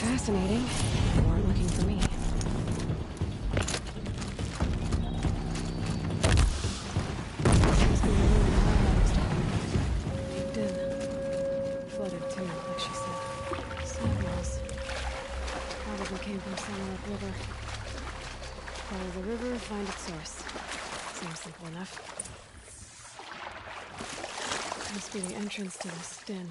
Fascinating. They weren't looking for me. Must be the room I was talking about. Caved in. Flooded too, like she said. Sand walls. Probably came from somewhere upriver. Follow the river, find its source. Seems simple enough. Must be the entrance to this den.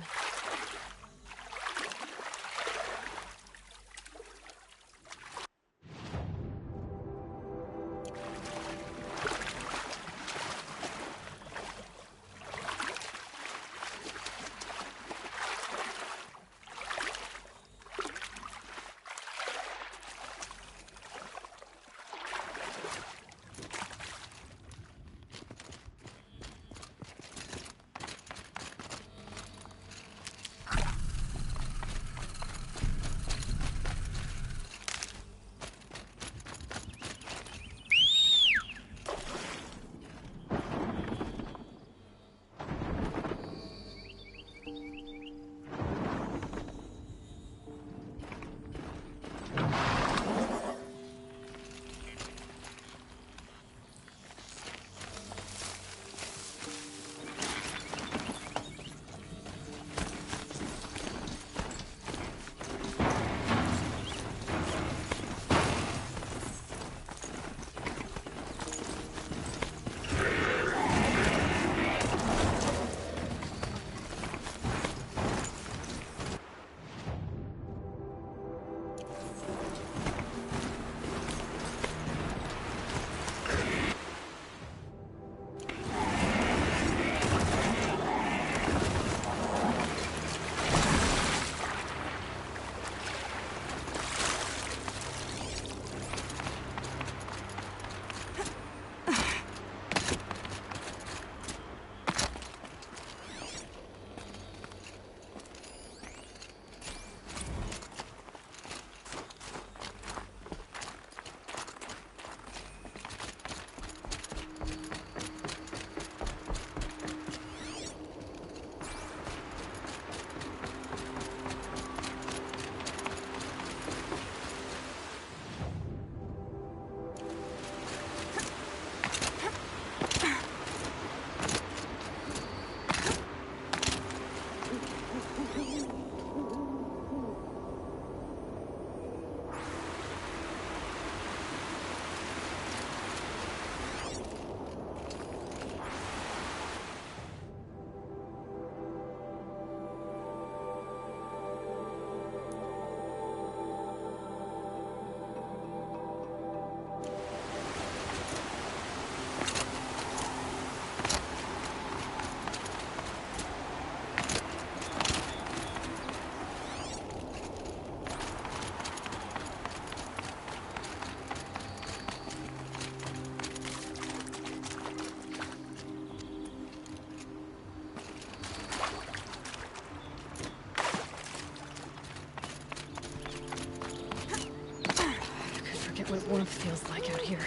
what warmth feels like out here.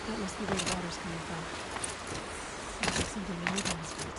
That must be where the water's coming from. Seems like something the old ones built.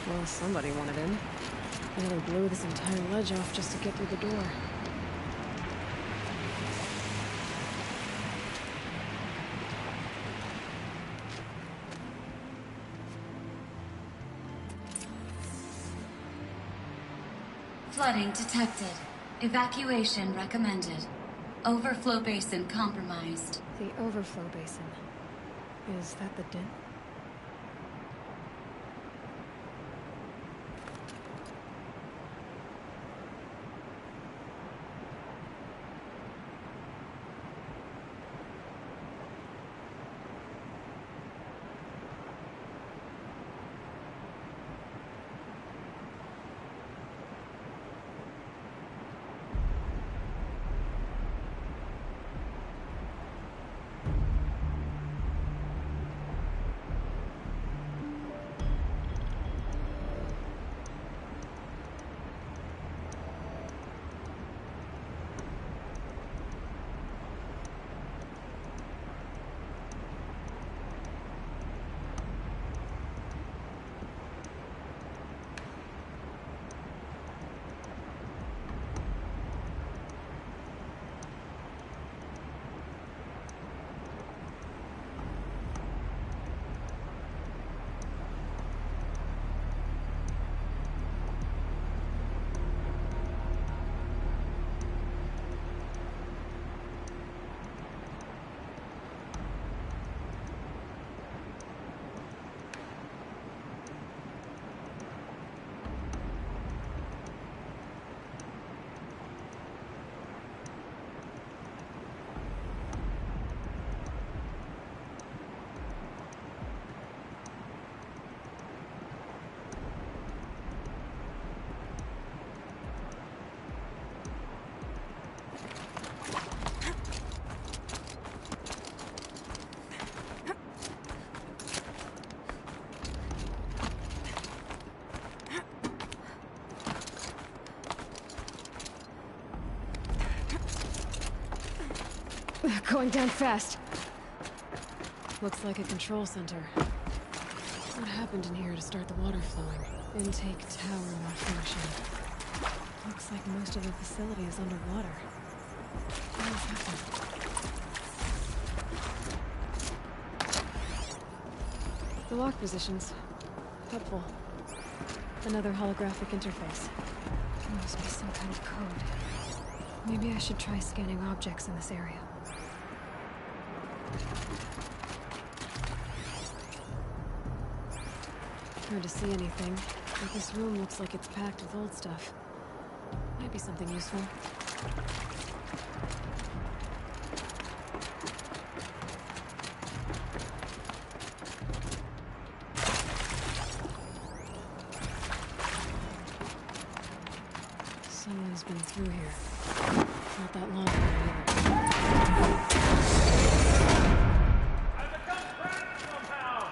Well, somebody wanted in. They really blew this entire ledge off just to get through the door. Flooding detected. Evacuation recommended. Overflow basin compromised. The overflow basin. Is that the den? Going down fast. Looks like a control center. What happened in here to start the water flowing? Intake tower malfunction. Looks like most of the facility is underwater. What has happened? The lock positions. Helpful. Another holographic interface. Must be some kind of code. Maybe I should try scanning objects in this area. Hard to see anything, but this room looks like it's packed with old stuff. Might be something useful. Someone's been through here. Not that long ago either. I've become trapped somehow!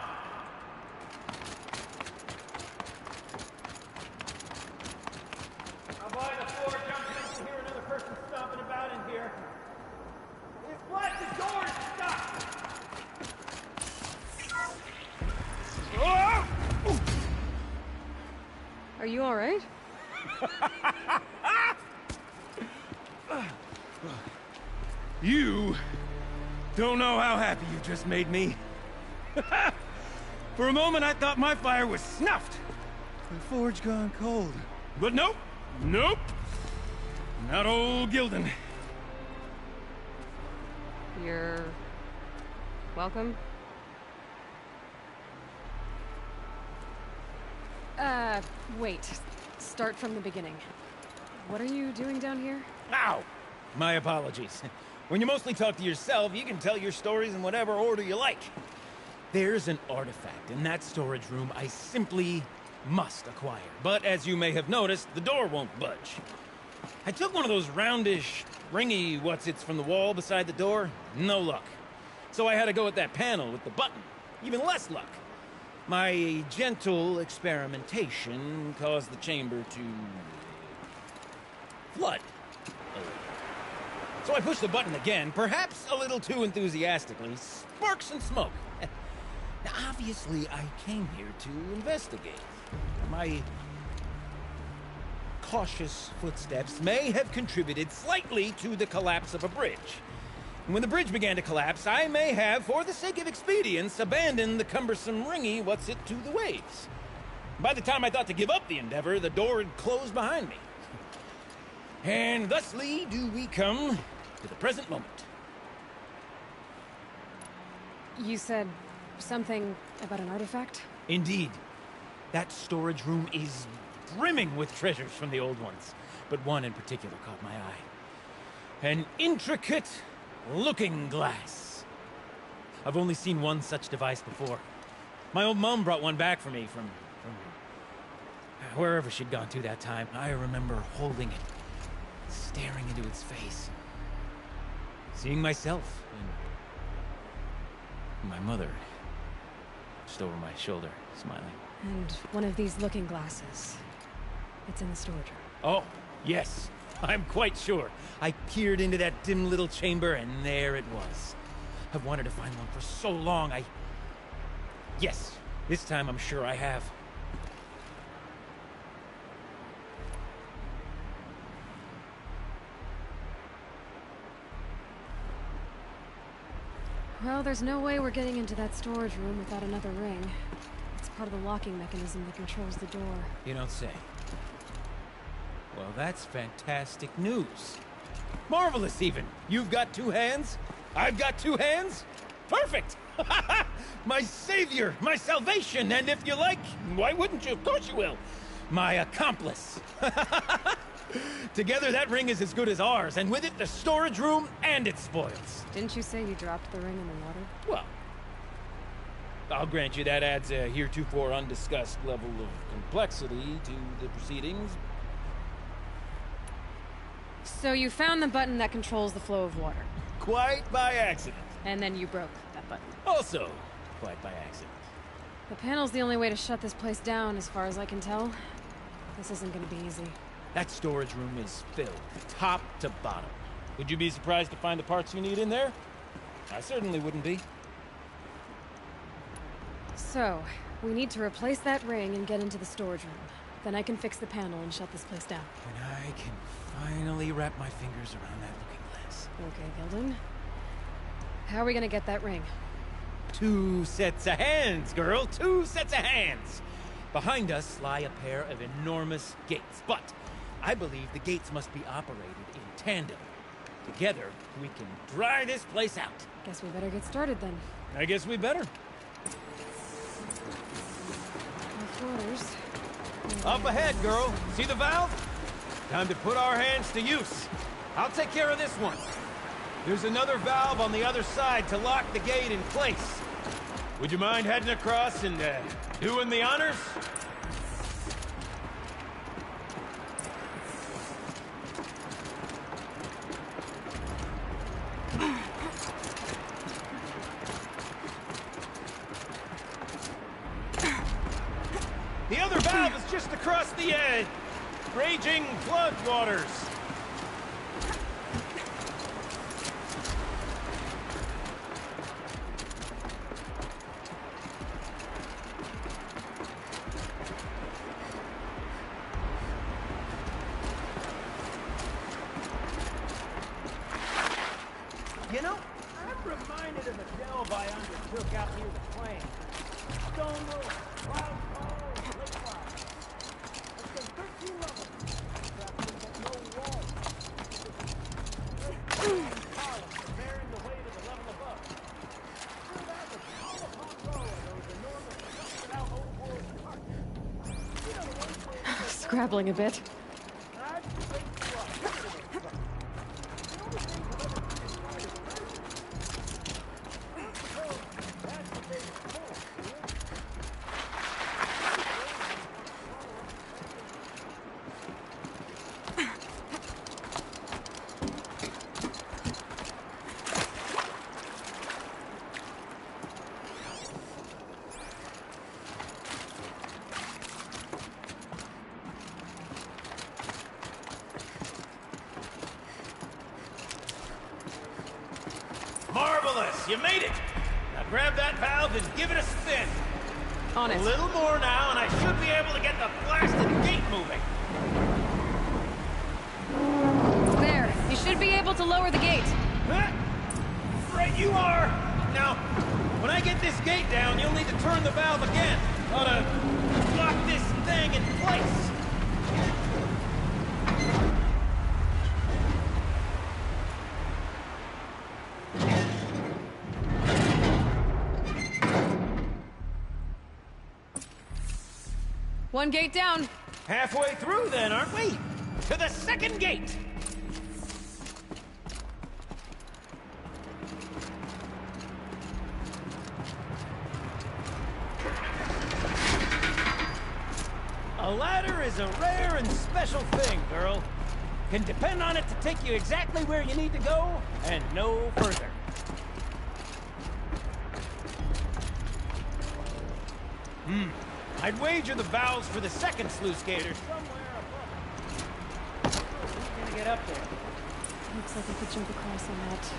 I'm by the floor, jumping to hear another person stomping about in here. It's what? The door is stuck! Oh! Are you alright? You don't know how happy you just made me. For a moment, I thought my fire was snuffed. The forge gone cold. But nope, nope. Not old Gildan. You're... welcome? Wait. Start from the beginning. What are you doing down here? Ow! My apologies. When you mostly talk to yourself, you can tell your stories in whatever order you like. There's an artifact in that storage room I simply must acquire. But as you may have noticed, the door won't budge. I took one of those roundish, ringy what's-its from the wall beside the door. No luck. So I had to go with that panel with the button. Even less luck. My gentle experimentation caused the chamber to... flood. So I pushed the button again, perhaps a little too enthusiastically. Sparks and smoke. Now, obviously, I came here to investigate. My cautious footsteps may have contributed slightly to the collapse of a bridge. And when the bridge began to collapse, I may have, for the sake of expedience, abandoned the cumbersome ringy what's-it to the waves. By the time I thought to give up the endeavor, the door had closed behind me. And thusly do we come to the present moment. You said something about an artifact? Indeed. That storage room is brimming with treasures from the old ones, but one in particular caught my eye. An intricate looking glass. I've only seen one such device before. My old mom brought one back for me from wherever she'd gone to that time. I remember holding it, staring into its face, seeing myself and my mother just over my shoulder, smiling. And one of these looking glasses. It's in the storage room. Oh, yes. I'm quite sure. I peered into that dim little chamber, and there it was. I've wanted to find one for so long, Yes, this time I'm sure I have. Well, there's no way we're getting into that storage room without another ring. It's part of the locking mechanism that controls the door. You don't say. Well, that's fantastic news. Marvelous, even. You've got two hands. I've got two hands. Perfect! My savior, my salvation, and if you like, why wouldn't you? Of course you will. My accomplice. Together, that ring is as good as ours, and with it, the storage room and its spoils. Didn't you say you dropped the ring in the water? Well, I'll grant you that adds a heretofore undiscussed level of complexity to the proceedings. So you found the button that controls the flow of water. Quite by accident. And then you broke that button. Also, quite by accident. The panel's the only way to shut this place down, as far as I can tell. This isn't gonna be easy. That storage room is filled, top to bottom. Would you be surprised to find the parts you need in there? I certainly wouldn't be. So, we need to replace that ring and get into the storage room. Then I can fix the panel and shut this place down. And I can finally wrap my fingers around that looking glass. Okay, Gildan. How are we gonna get that ring? 2 sets of hands, girl! 2 sets of hands! Behind us lie a pair of enormous gates, but I believe the gates must be operated in tandem. Together, we can dry this place out. Guess we better get started then. I guess we better. No floaters. Up ahead, girl. See the valve? Time to put our hands to use. I'll take care of this one. There's another valve on the other side to lock the gate in place. Would you mind heading across and doing the honors? The other valve is just across the, raging flood waters. You know, I'm reminded of a delve I undertook out near the plain. Stone Road, Wild Call, Lake Cloud. It's been 13 levels. But no wall. Columns bearing the weight of the level above. Through that was all upon row of those enormous rusted out old world carts. You know the ones where Scrabbling a bit. I'd wake you up. The only thing to let it inside is crazy. That's the big point. Marvelous! You made it! Now grab that valve and give it a spin. On it. A little more now, and I should be able to get the blasted gate moving. There. You should be able to lower the gate. Huh? Right you are! Now, when I get this gate down, you'll need to turn the valve again. Ought to lock this thing in place. One gate down. Halfway through then, aren't we? To the second gate! A ladder is a rare and special thing, girl. Can depend on it to take you exactly where you need to go, and no further. I'd wager the valves for the second sluice gate are somewhere above. Who's gonna get up there? Looks like I could jump across on that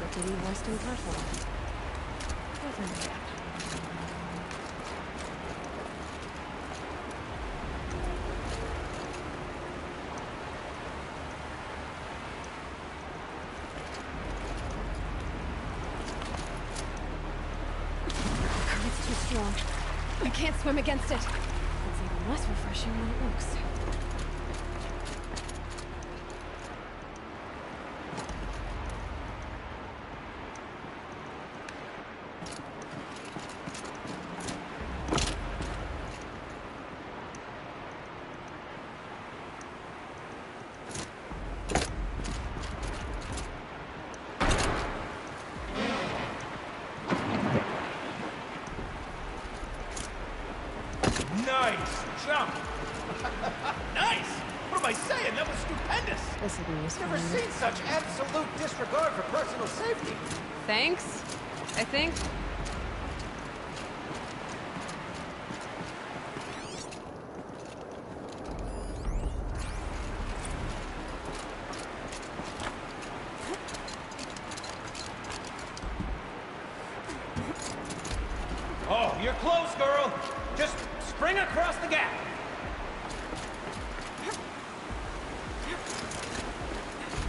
rickety western platform. Nothing yet. Current's too strong. I can't swim against it. It's even less refreshing than it looks. Nice jump! Nice! What am I saying? That was stupendous! This will be useful. Never seen such absolute disregard for personal safety. Thanks, I think. Oh, you're close, girl. Just spring across the gap.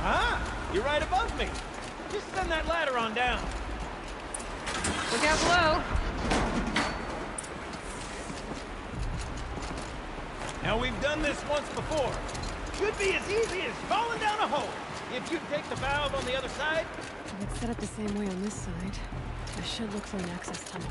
Ah, you're right above me. Just send that ladder on down. Look out below. Now, we've done this once before. Should be as easy as falling down a hole. If you take the valve on the other side. If it's set up the same way on this side, I should look for an access tunnel.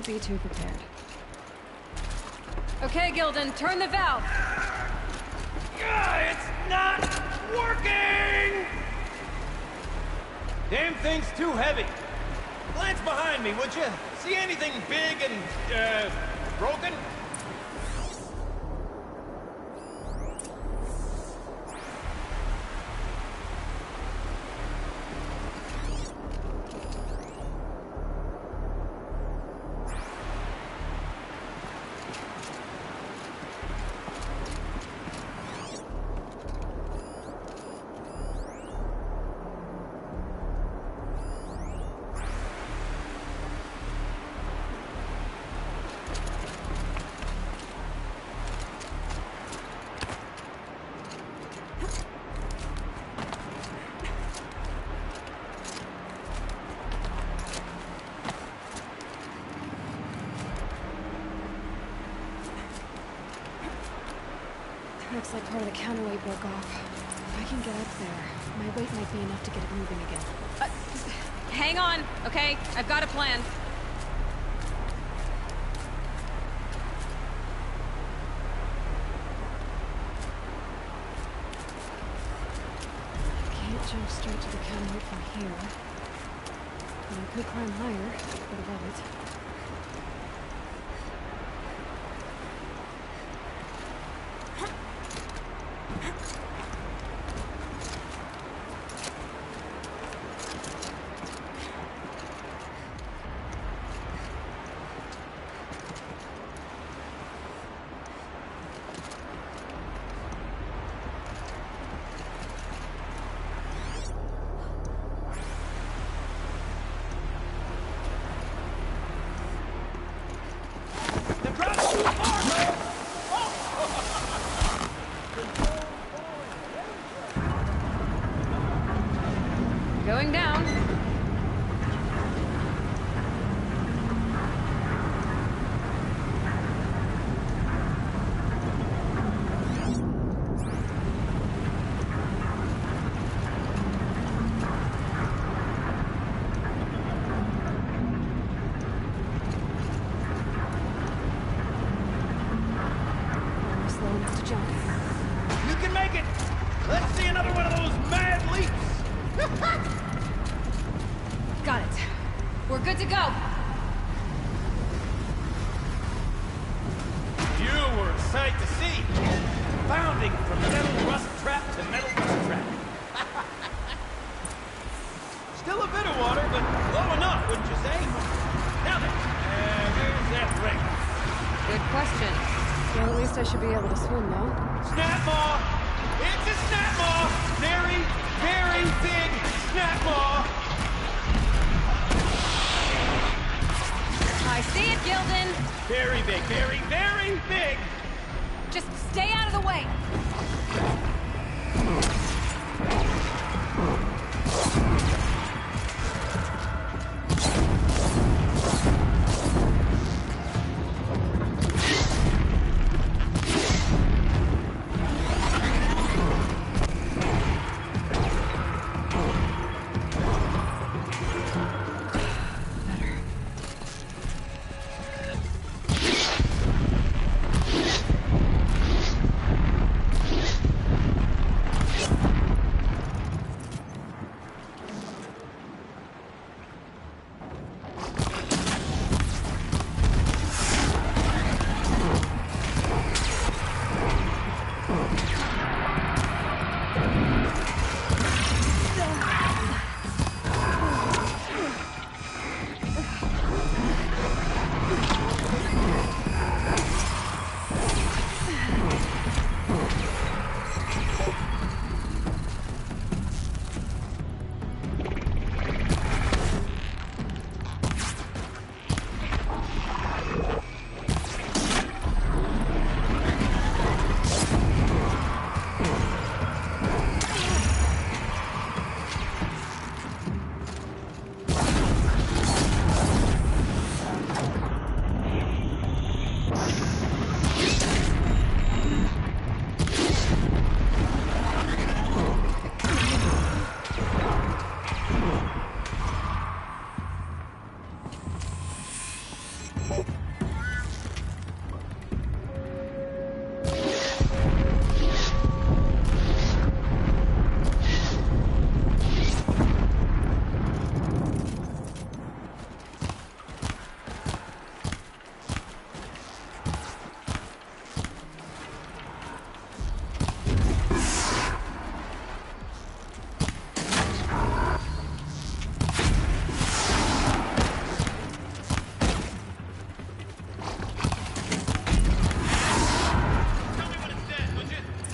Don't be too prepared. Okay, Gilden, turn the valve! It's not working! Damn thing's too heavy. Glance behind me, would you? See anything big and, broken? Looks like part of the counterweight broke off. If I can get up there, my weight might be enough to get it moving again. Hang on, okay? I've got a plan. I can't jump straight to the counterweight from here. And I could climb higher, but above it. Going down. We're slow enough to jump. You can make it! Let's see another one of those mad leaps! Got it. We're good to go. You were a sight to see. Bounding from metal rust trap to metal rust trap. Still a bit of water, but low enough, wouldn't you say? Now then, where's that ring? Good question. Well, at least I should be able to swim now. Snap maw! It's a snap maw! Very, very big snap maw! I see it, Gilden. Very big, very, very big! Just stay out of the way.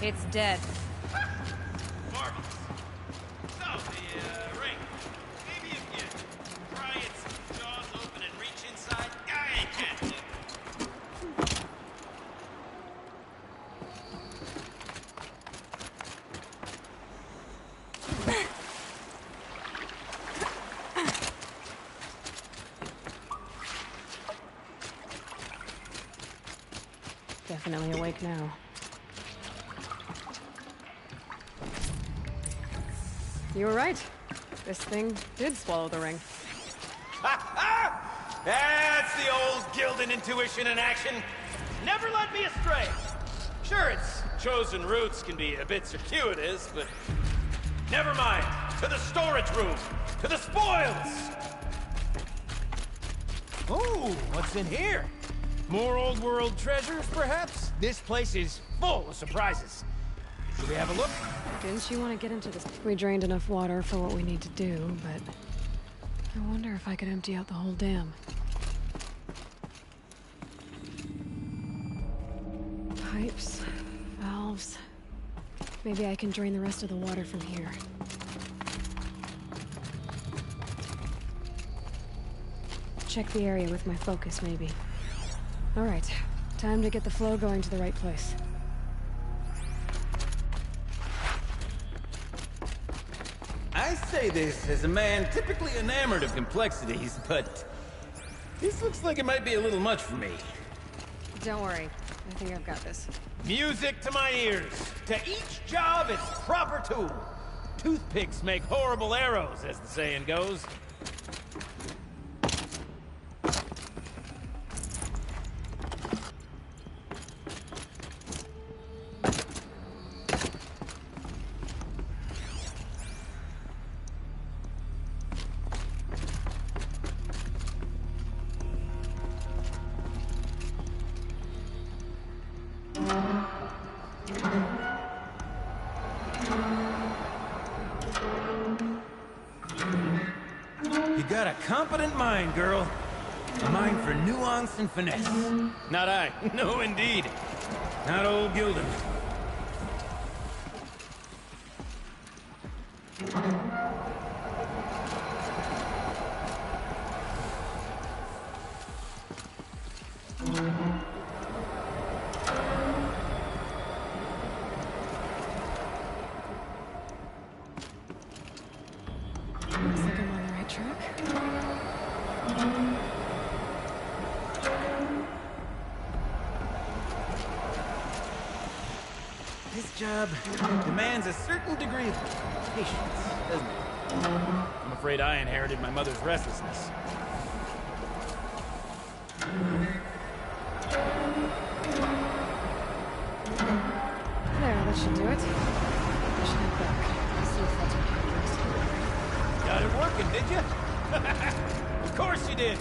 It's dead. Marvelous. So, the ring. Maybe if you pry its jaws open and reach inside, I ain't catching it. Definitely awake now. You were right. This thing did swallow the ring. That's the old Gildan intuition in action. Never led me astray. Sure, its chosen routes can be a bit circuitous, but never mind. To the storage room. To the spoils. Oh, what's in here? More old world treasures, perhaps? This place is full of surprises. Should we have a look? Didn't you want to get into this? We drained enough water for what we need to do, but I wonder if I could empty out the whole dam. Pipes, valves. Maybe I can drain the rest of the water from here. Check the area with my focus, maybe. All right, time to get the flow going to the right place. I say this as a man typically enamored of complexities, but this looks like it might be a little much for me. Don't worry, I think I've got this. Music to my ears. To each job, its proper tool. Toothpicks make horrible arrows, as the saying goes. You got a competent mind, girl. A mind for nuance and finesse. Not I. No, indeed. Not old Gildan. Looks like I'm on the right track. This job demands a certain degree of patience, doesn't it? I'm afraid I inherited my mother's restlessness. There, that should do it. I should head back. See if that's what Got it working, did you? Of course you did.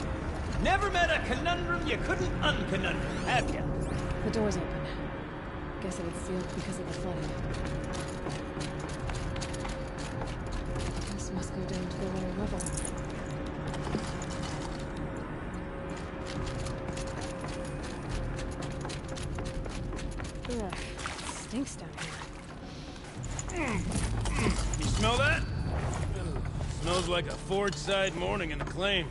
Never met a conundrum you couldn't unconundrum, have you? The door's open. Guess it had sealed because of the flooding. This must go down to the lower level. Ugh, it stinks down here. You smell that? Smells like a forge-side morning in the claim.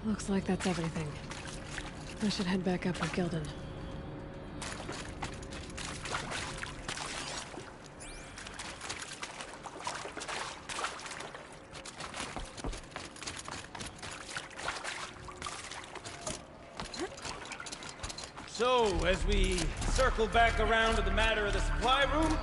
Looks like that's everything. I should head back up with Gildan. So, as we circle back around to the matter of the supply room...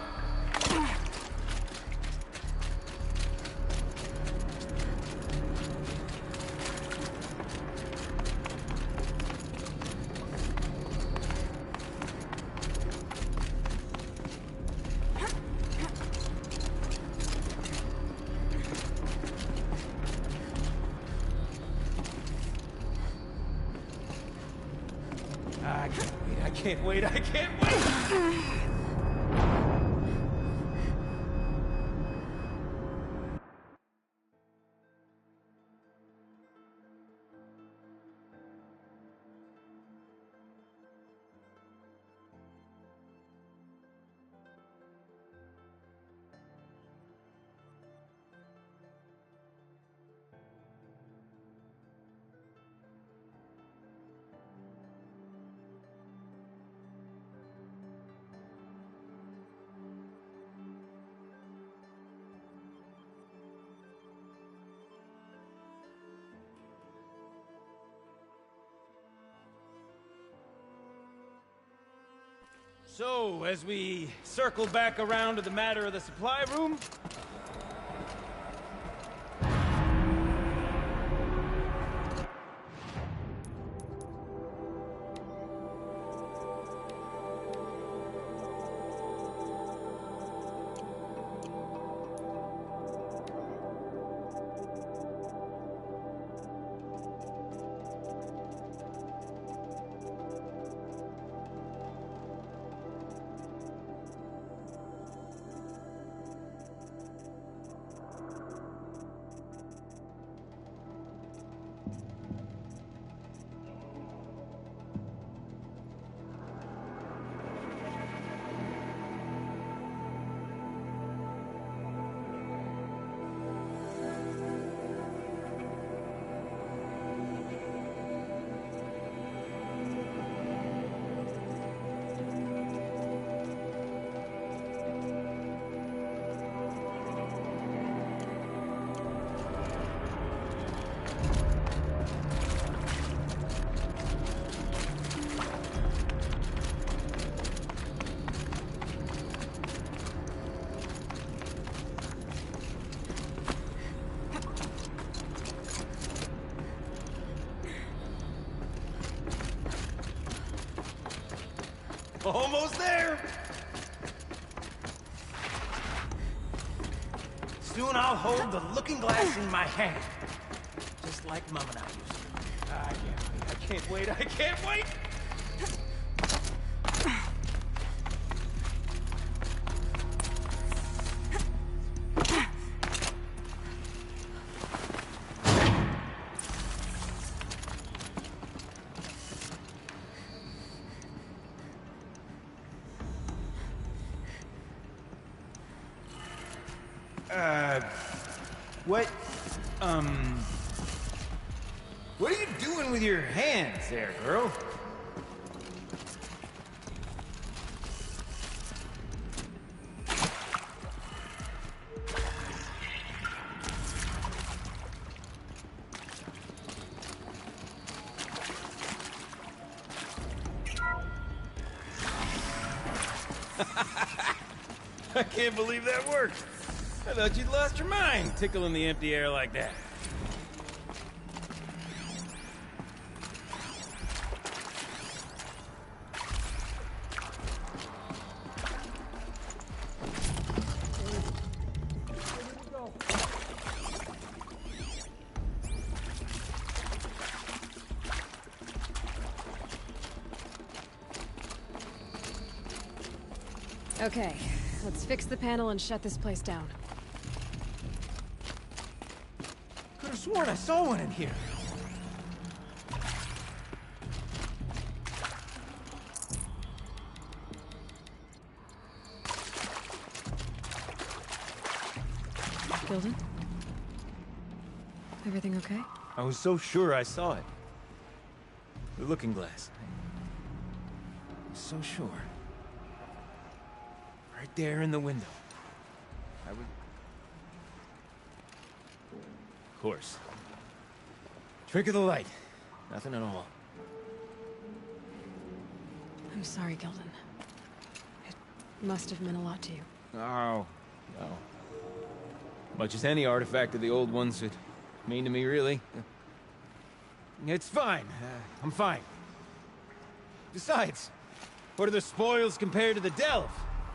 I can't wait, I can't wait! So, as we circle back around to the matter of the supply room... Almost there! Soon I'll hold the looking glass in my hand. Just like Mom and I used to. I can't wait, I can't wait! What are you doing with your hands there, girl? I can't believe that worked. I thought you'd lost your mind, tickling the empty air like that. Okay, let's fix the panel and shut this place down. Could have sworn I saw one in here. Gilden? Everything okay? I was so sure I saw it. The looking glass. I was so sure. Right there in the window. I would... Of course. Trick of the light. Nothing at all. sorry, Gilden. It must have meant a lot to you. Oh, no. Much as any artifact of the old ones, it mean to me, really. It's fine. I'm fine. Besides, what are the spoils compared to the delve?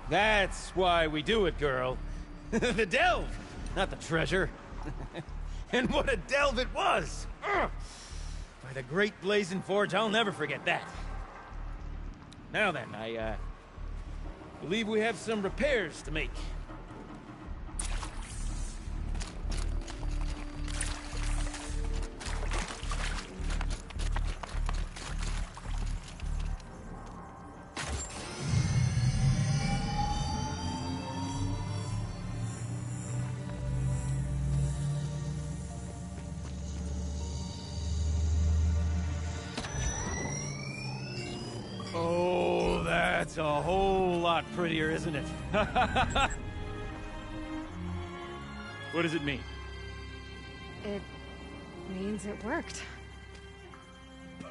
That's why we do it, girl. The delve, not the treasure. And what a delve it was! Ugh. By the great blazing forge, I'll never forget that. Now then, I believe we have some repairs to make. Oh, that's a whole lot prettier, isn't it? What does it mean? It means it worked.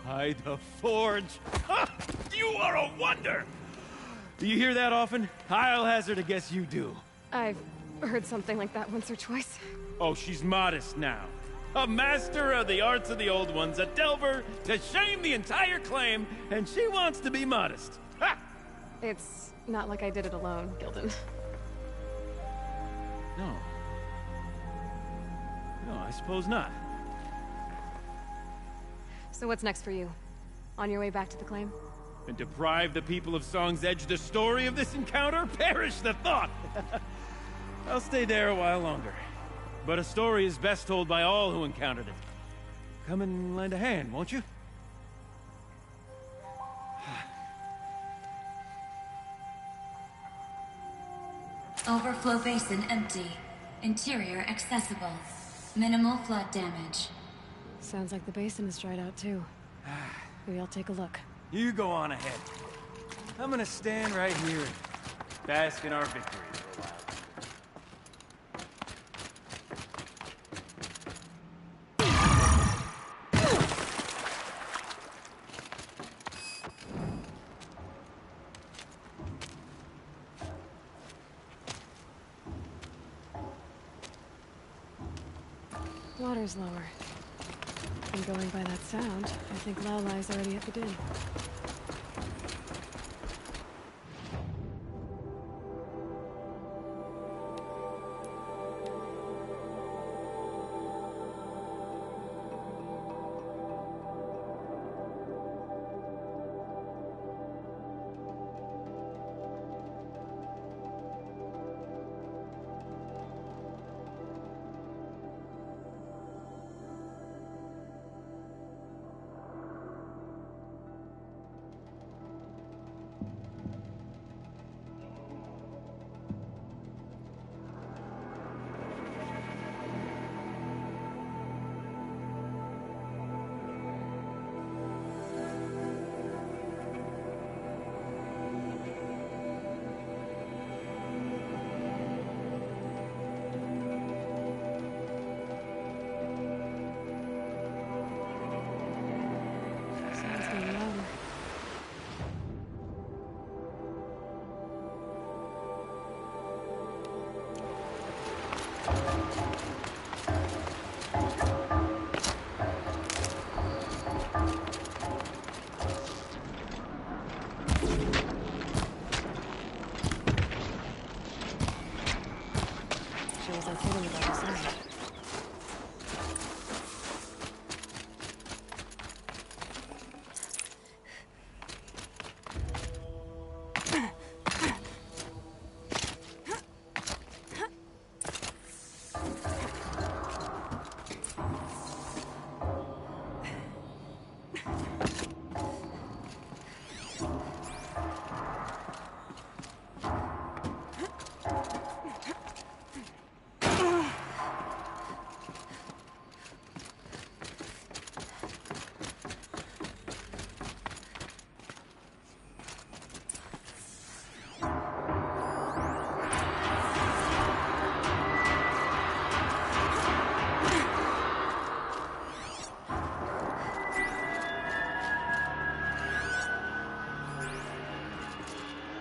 By the forge. You are a wonder! Do you hear that often? I'll hazard a guess you do. I've heard something like that once or twice. Oh, she's modest now. A master of the arts of the old ones, a delver to shame the entire claim, and she wants to be modest. Ha! It's not like I did it alone, Gilden. No. No, I suppose not. So what's next for you? On your way back to the claim? And deprive the people of Song's Edge the story of this encounter? Perish the thought! I'll stay there a while longer. But a story is best told by all who encountered it. Come and lend a hand, won't you? Overflow basin empty. Interior accessible. Minimal flood damage. Sounds like the basin is dried out too. Maybe I'll take a look. You go on ahead. I'm gonna stand right here and bask in our victory for a while. Water's lower. And going by that sound, I think Laolai's already at the din.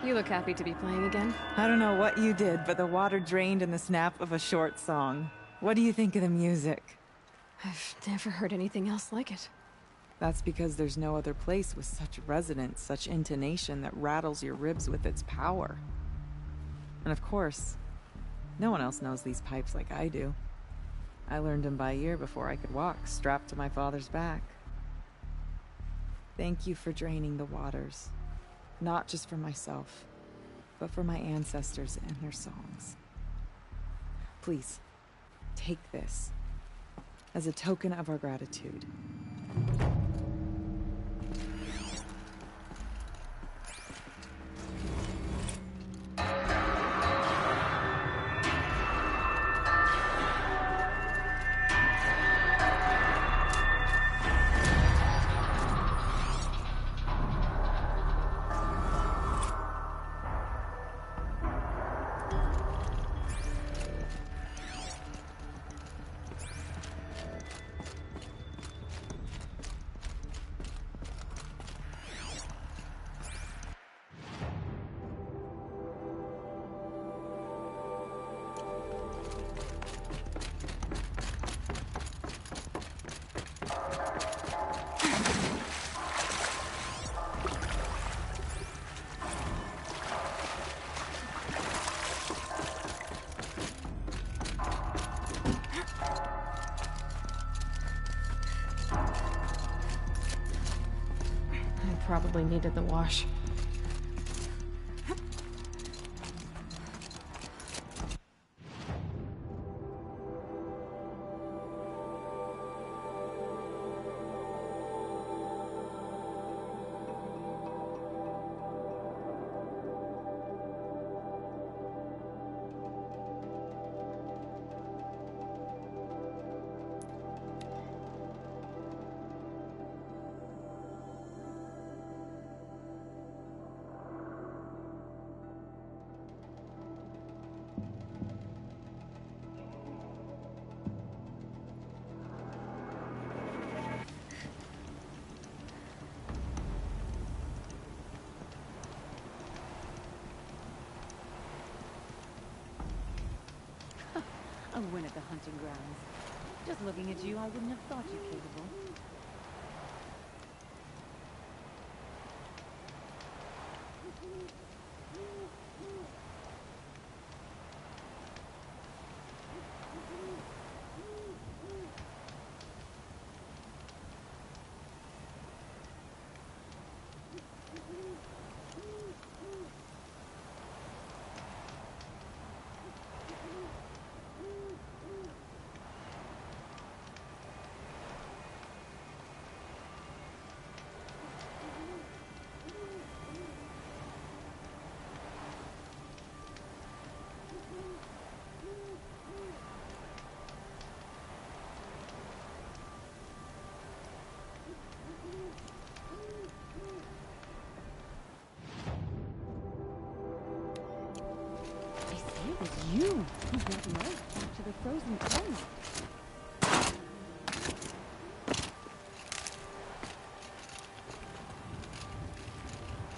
You look happy to be playing again. I don't know what you did, but the water drained in the snap of a short song. What do you think of the music? I've never heard anything else like it. That's because there's no other place with such resonance, such intonation that rattles your ribs with its power. And of course, no one else knows these pipes like I do. I learned them by ear before I could walk, strapped to my father's back. Thank you for draining the waters. Not just for myself, but for my ancestors and their songs. Please, take this as a token of our gratitude. Probably needed the wash. A win at the hunting grounds. Just looking at you, I wouldn't have thought you capable. It was you who brought North back to the frozen planet.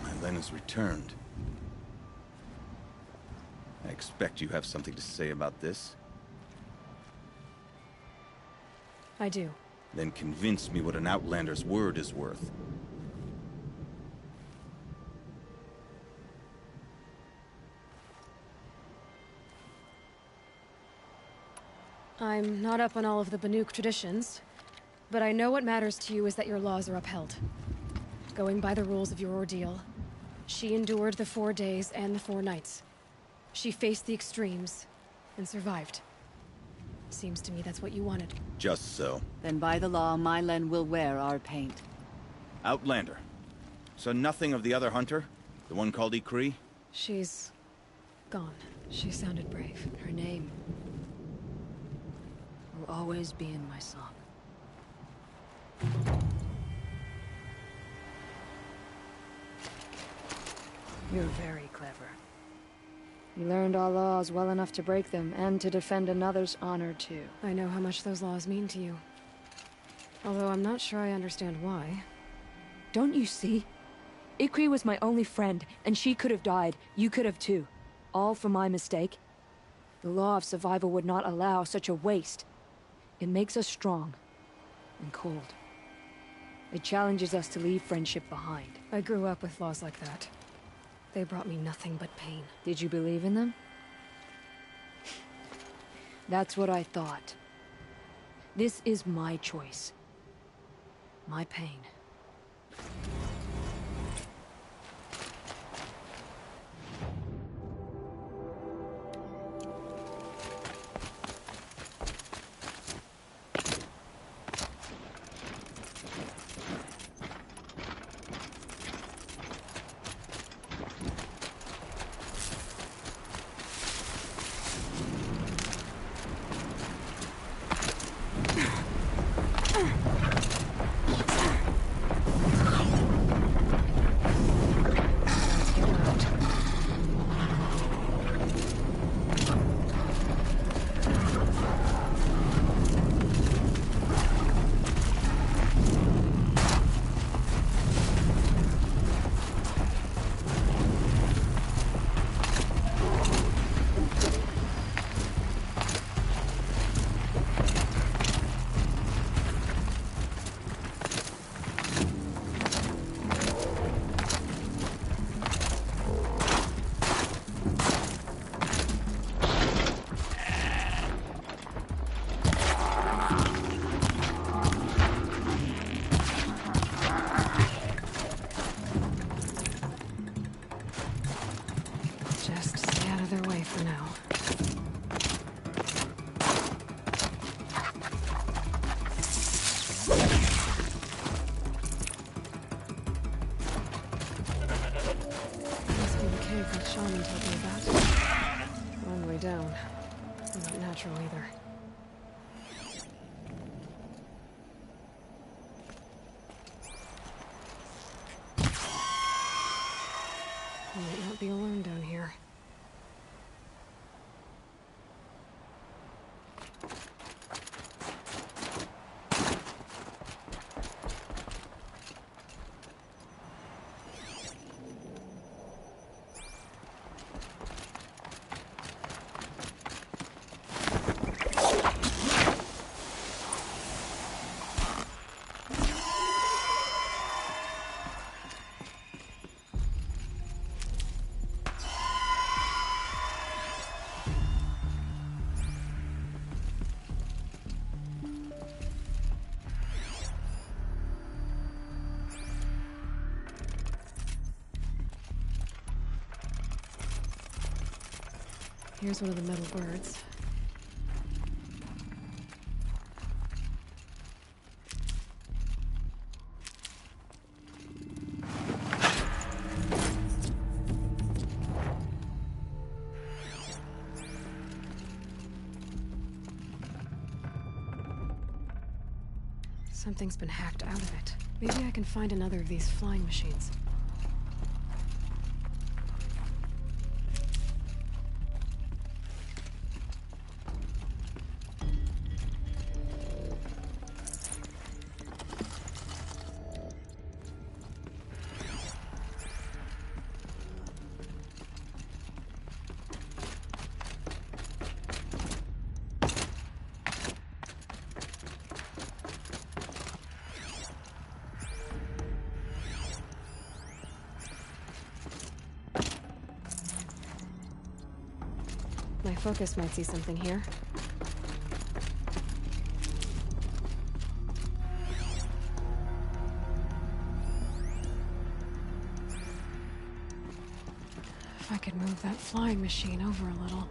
My Len has returned. I expect you have something to say about this. I do. Then convince me what an Outlander's word is worth. I'm not up on all of the Banuk traditions, but I know what matters to you is that your laws are upheld. Going by the rules of your ordeal, she endured the 4 days and the 4 nights. She faced the extremes and survived. Seems to me that's what you wanted. Just so. Then by the law, my Len will wear our paint. Outlander. So nothing of the other hunter? The one called Ikri? She's gone. She sounded brave. Her name will always be in my song. You're very clever. You learned our laws well enough to break them, and to defend another's honor, too. I know how much those laws mean to you. Although I'm not sure I understand why. Don't you see? Ikri was my only friend, and she could have died. You could have too. All for my mistake. The law of survival would not allow such a waste. It makes us strong. And cold. It challenges us to leave friendship behind. I grew up with laws like that. They brought me nothing but pain. Did you believe in them? That's what I thought. This is my choice. My pain. For now. Must be the cave that shaman told me about. Long way down. Not natural either. Might not be alone down here. Here's one of the metal birds. Something's been hacked out of it. Maybe I can find another of these flying machines. My focus might see something here. If I could move that flying machine over a little.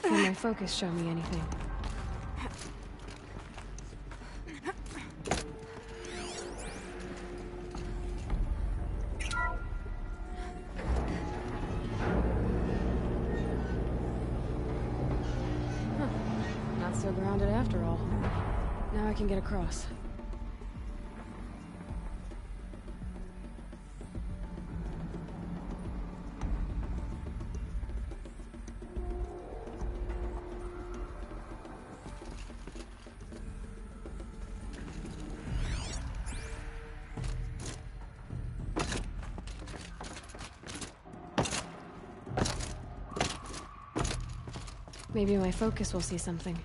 Can my focus show me anything? so grounded after all. Now I can get across. Maybe my focus will see something.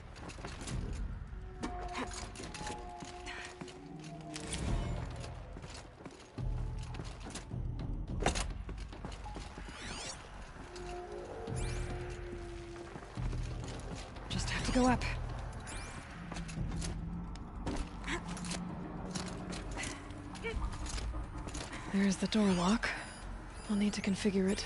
Just have to go up. There's the door lock. I'll need to configure it.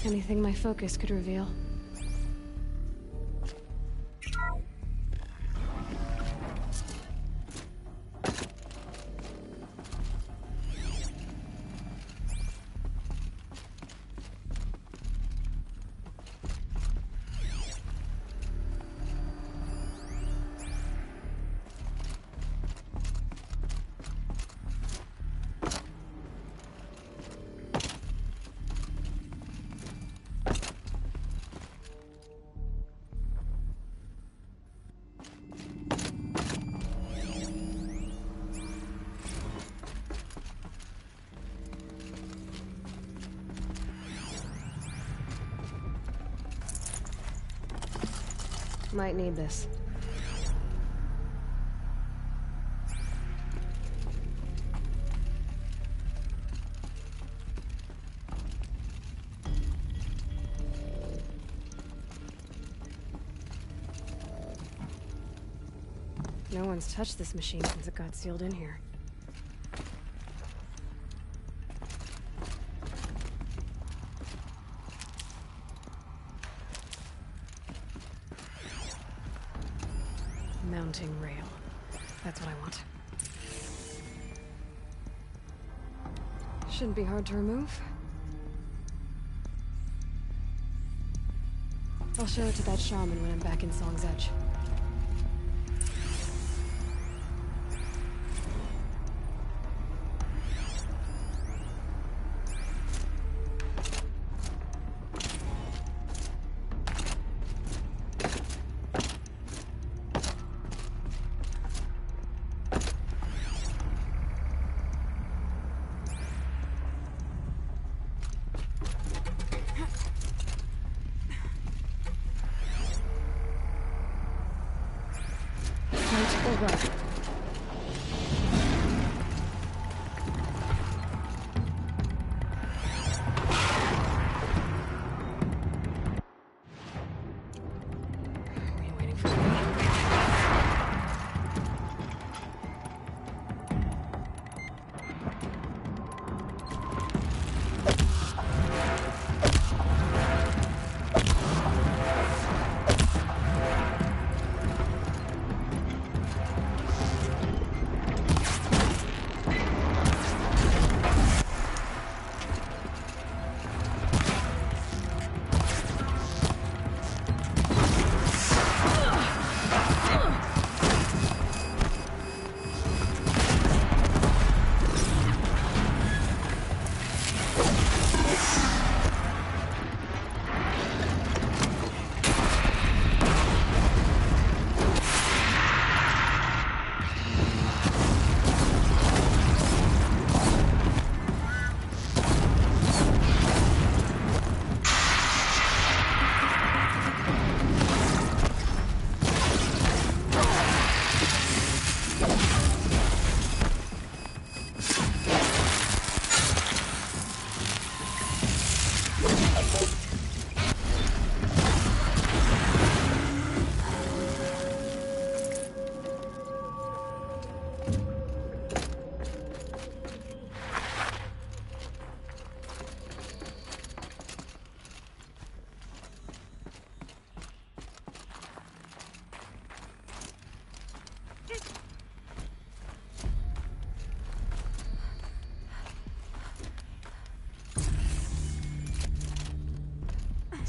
Anything my focus could reveal. Might need this. No one's touched this machine since it got sealed in here. Mounting rail. That's what I want. Shouldn't be hard to remove. I'll show it to that shaman when I'm back in Song's Edge. Right or right? Are you waiting for me?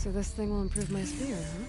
So this thing will improve my spear, huh?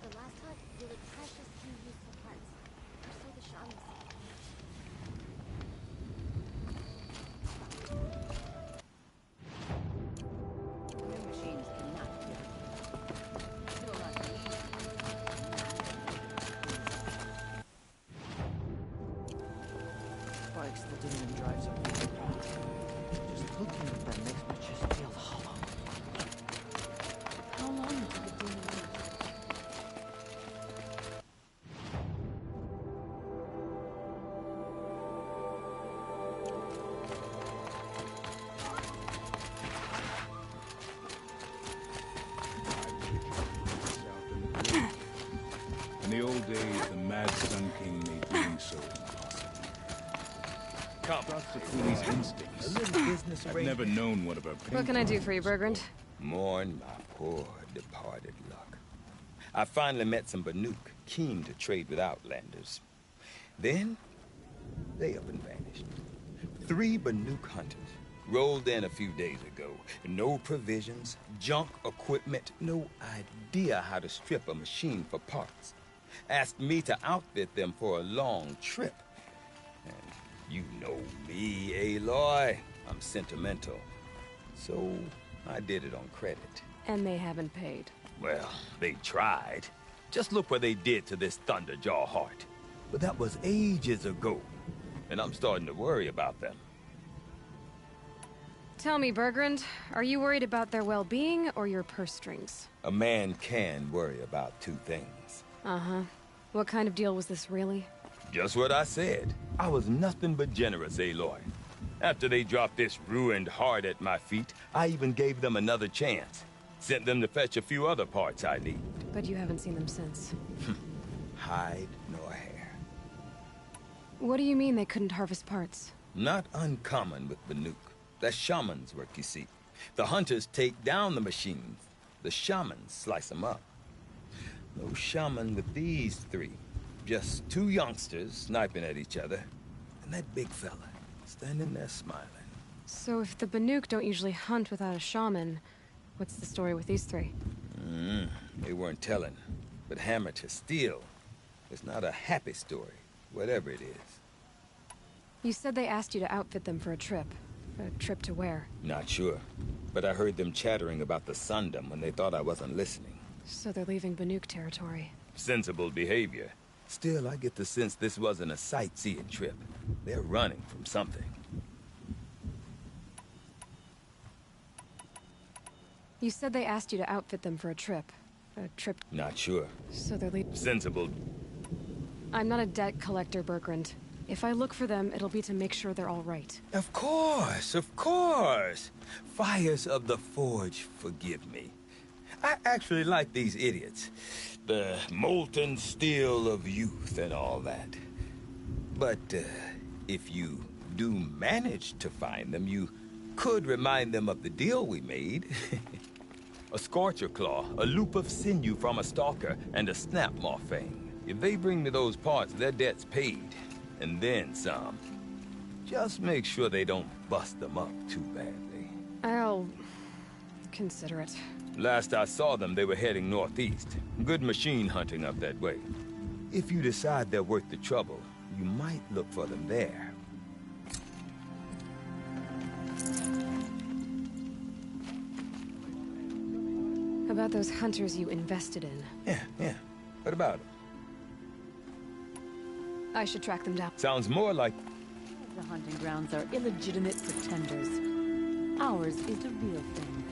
The last hut yielded precious few useful parts, or so the shaman said. New machines cannot do it. Still not Bikes that didn't even drive so good. Just looking at them makes my chest feel hollow. How long until the demon leaves? In the old days, the Mad Sun King made doing so impossible. Come. Trust the fool's instincts. A little business I've never known one of our What can I do for you, Bergrand? Mourn my poor departed luck. I finally met some Banuk, keen to trade with Outlanders. Then, they up and vanished. 3 Banuk hunters rolled in a few days ago. No provisions, junk equipment, no idea how to strip a machine for parts. Asked me to outfit them for a long trip. And you know me, Aloy. I'm sentimental. So I did it on credit. And they haven't paid. Well, they tried. Just look what they did to this Thunderjaw heart. But that was ages ago. And I'm starting to worry about them. Tell me, Bergrand, are you worried about their well-being or your purse strings? A man can worry about 2 things. Uh-huh. What kind of deal was this, really? Just what I said. I was nothing but generous, Aloy. After they dropped this ruined heart at my feet, I even gave them another chance. Sent them to fetch a few other parts I need. But you haven't seen them since. Hide nor hair. What do you mean they couldn't harvest parts? Not uncommon with Banuk. That's shaman's work, you see. The hunters take down the machines. The shamans slice them up. No shaman with these 3. Just 2 youngsters sniping at each other. And that big fella standing there smiling. So if the Banuk don't usually hunt without a shaman, what's the story with these three? They weren't telling. But hammer to steel, it's not a happy story, whatever it is. You said they asked you to outfit them for a trip. A trip to where? Not sure. But I heard them chattering about the Sundom when they thought I wasn't listening. So they're leaving Banuk territory. Sensible behavior. Still, I get the sense this wasn't a sightseeing trip. They're running from something. You said they asked you to outfit them for a trip. A trip... Not sure. So they're leaving... Sensible. I'm not a debt collector, Bergrand. If I look for them, it'll be to make sure they're all right. Of course, of course. Fires of the Forge, forgive me. I actually like these idiots. The molten steel of youth and all that. But if you do manage to find them, you could remind them of the deal we made. A scorcher claw, a loop of sinew from a stalker, and a snapmaw fang. If they bring me those parts, their debt's paid. And then some. Just make sure they don't bust them up too badly. I'll... consider it. Last I saw them, they were heading northeast. Good machine hunting up that way. If you decide they're worth the trouble, you might look for them there. About those hunters you invested in. Yeah. What about them? I should track them down. Sounds more like... The hunting grounds are illegitimate pretenders. Ours is the real thing.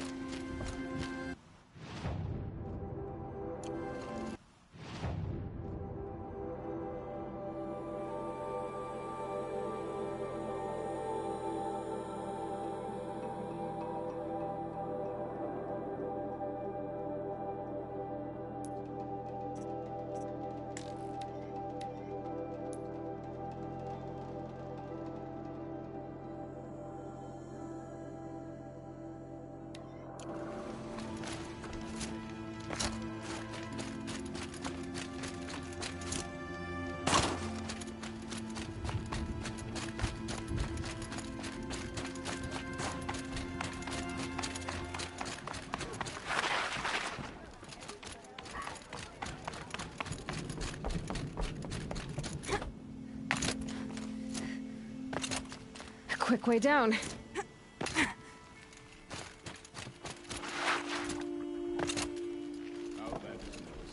Quick way down.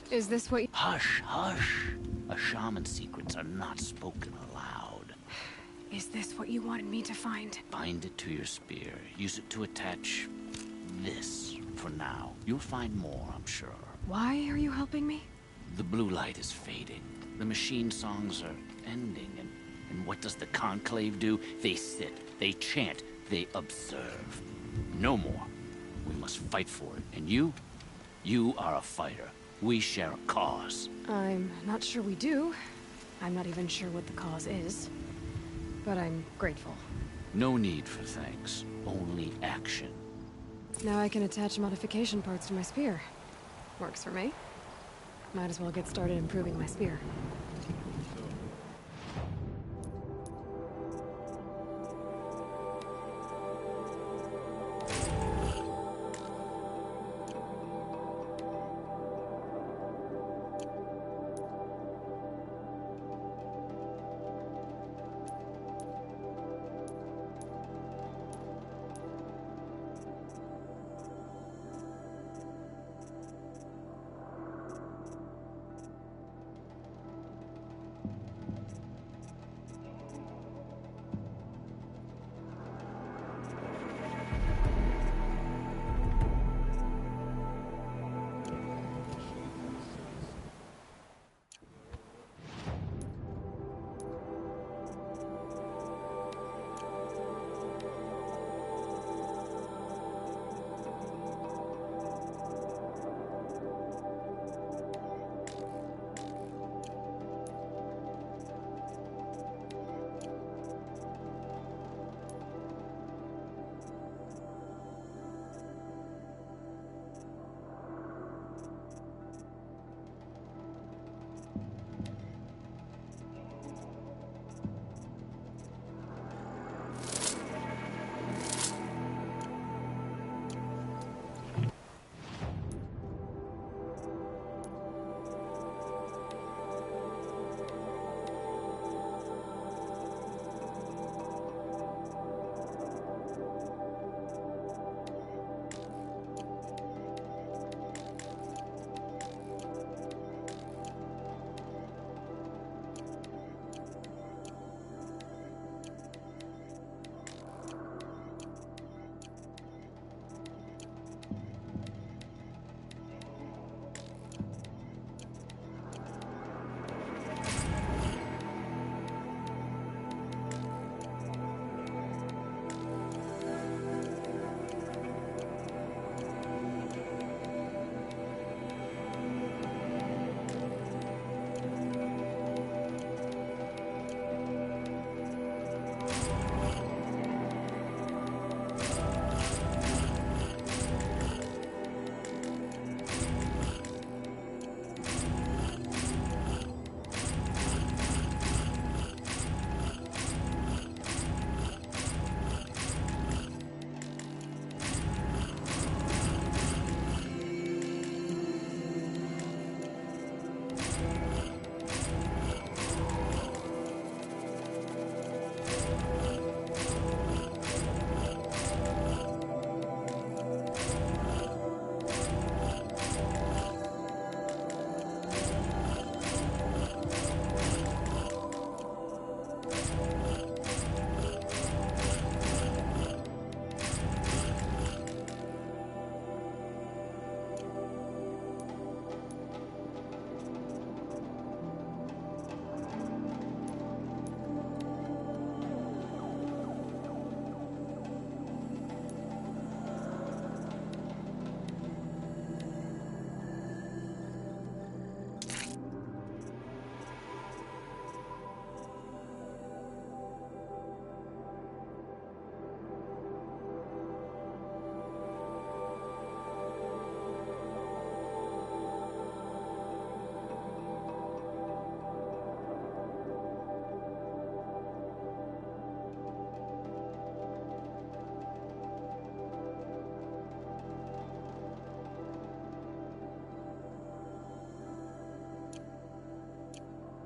Is this what you... Hush, hush. A shaman's secrets are not spoken aloud. Is this what you wanted me to find? Bind it to your spear. Use it to attach this for now. You'll find more, I'm sure. Why are you helping me? The blue light is fading. The machine songs are ending, and what does the Conclave do? They sit, they chant, they observe. No more. We must fight for it. And you are a fighter. We share a cause. I'm not sure we do. I'm not even sure what the cause is. But I'm grateful. No need for thanks. Only action. Now I can attach modification parts to my spear. Works for me. Might as well get started improving my spear.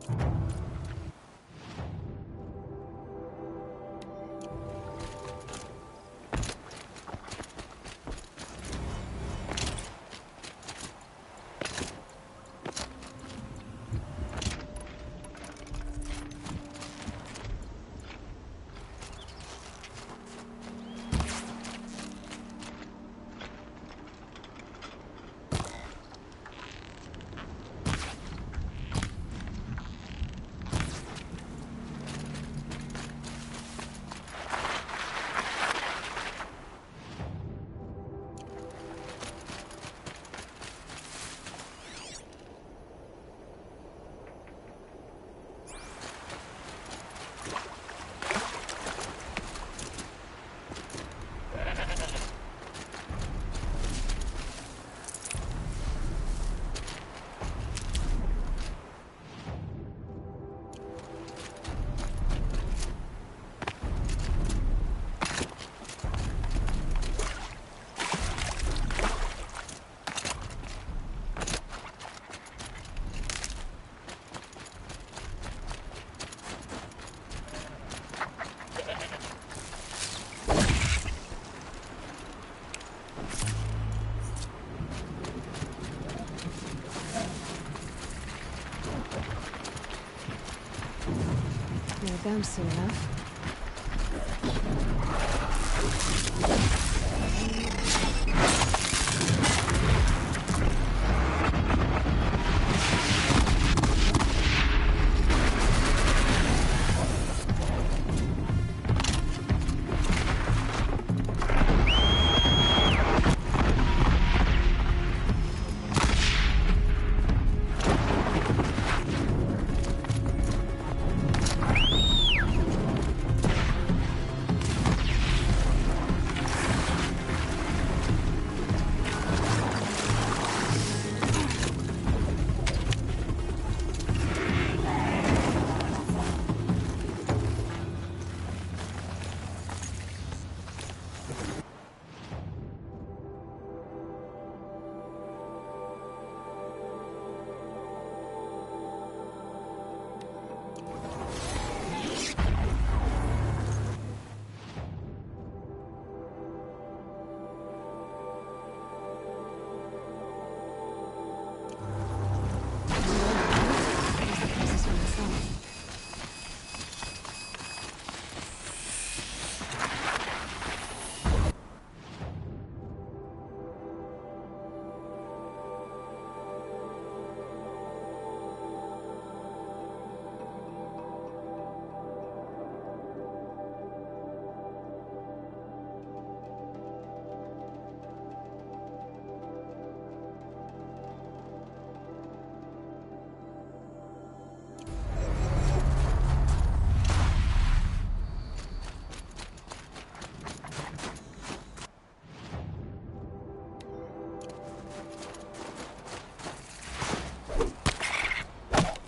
No bouncy enough.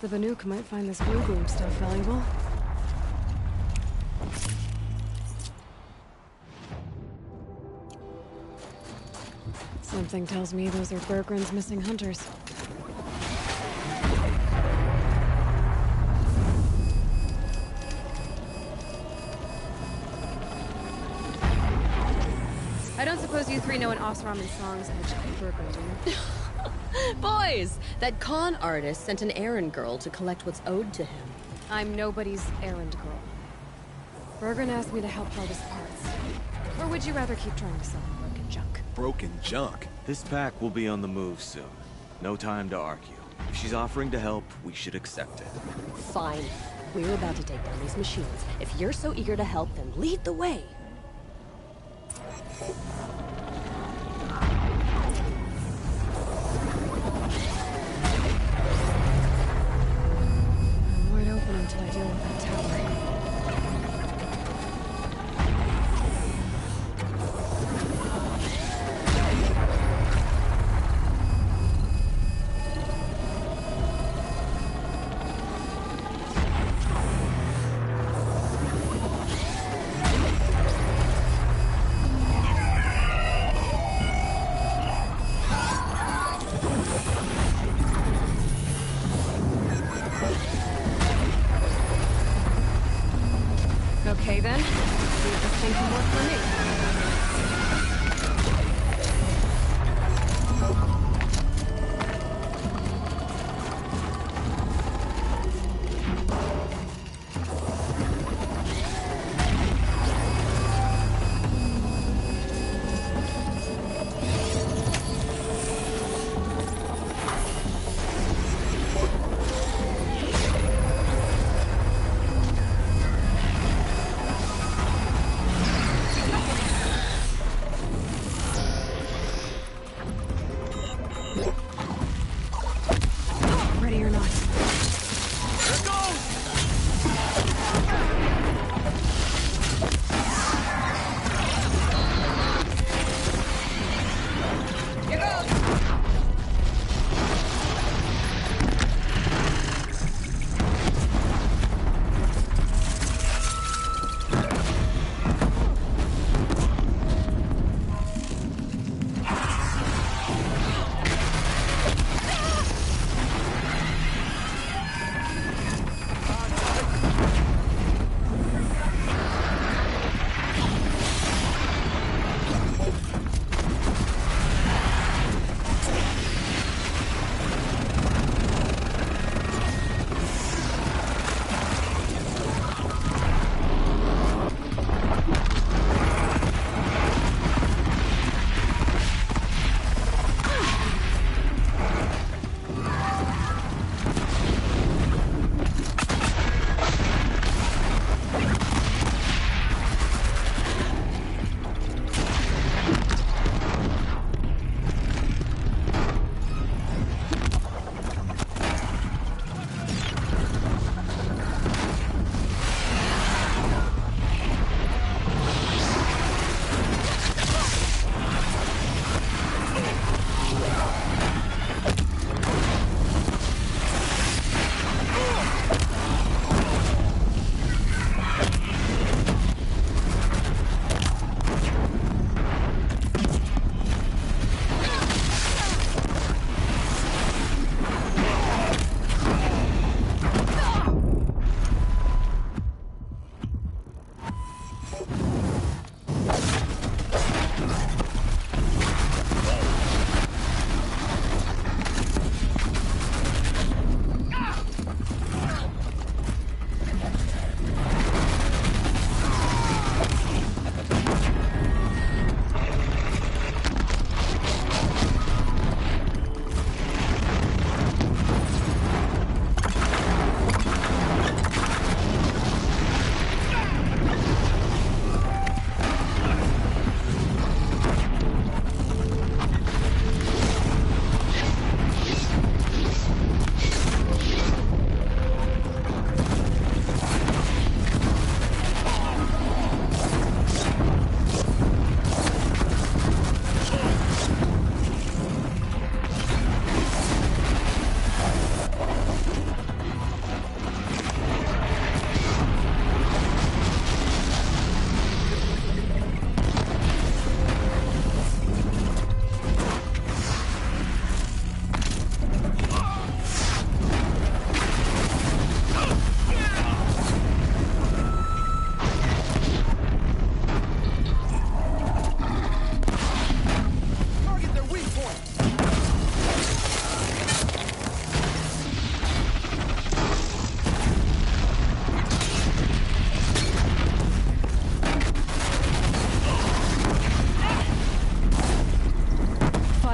The Banuk might find this blue gleam stuff valuable. Something tells me those are Bergren's missing hunters. I don't suppose you three know an Osram songs edge Bergren, do you? Boys, that con artist sent an errand girl to collect what's owed to him. I'm nobody's errand girl. Bergren asked me to help harvest parts. Or would you rather keep trying to sell him broken junk? Broken junk? This pack will be on the move soon. No time to argue. If she's offering to help, we should accept it. Fine. We're about to take down these machines. If you're so eager to help, then lead the way. I'm wide open until I deal with that tower.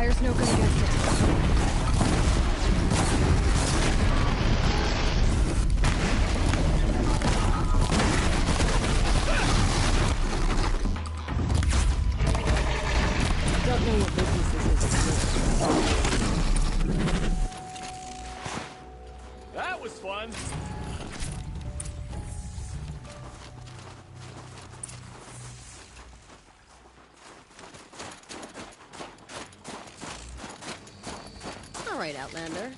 Fire's no good against it. Don't know what business this is. That was fun. All right, Outlander.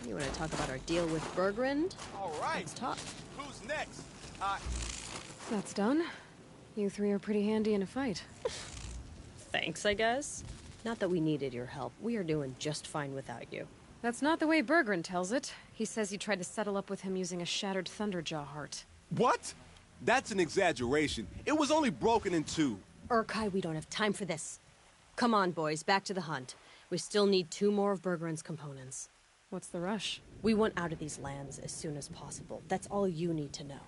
You want to talk about our deal with Bergrund? All right. Let's talk. Who's next? That's done. You three are pretty handy in a fight. Thanks, I guess. Not that we needed your help. We are doing just fine without you. That's not the way Bergrund tells it. He says you tried to settle up with him using a shattered Thunderjaw heart. What? That's an exaggeration. It was only broken in two. Urkai, we don't have time for this. Come on, boys, back to the hunt. We still need 2 more of Bergrund's components. What's the rush? We want out of these lands as soon as possible. That's all you need to know.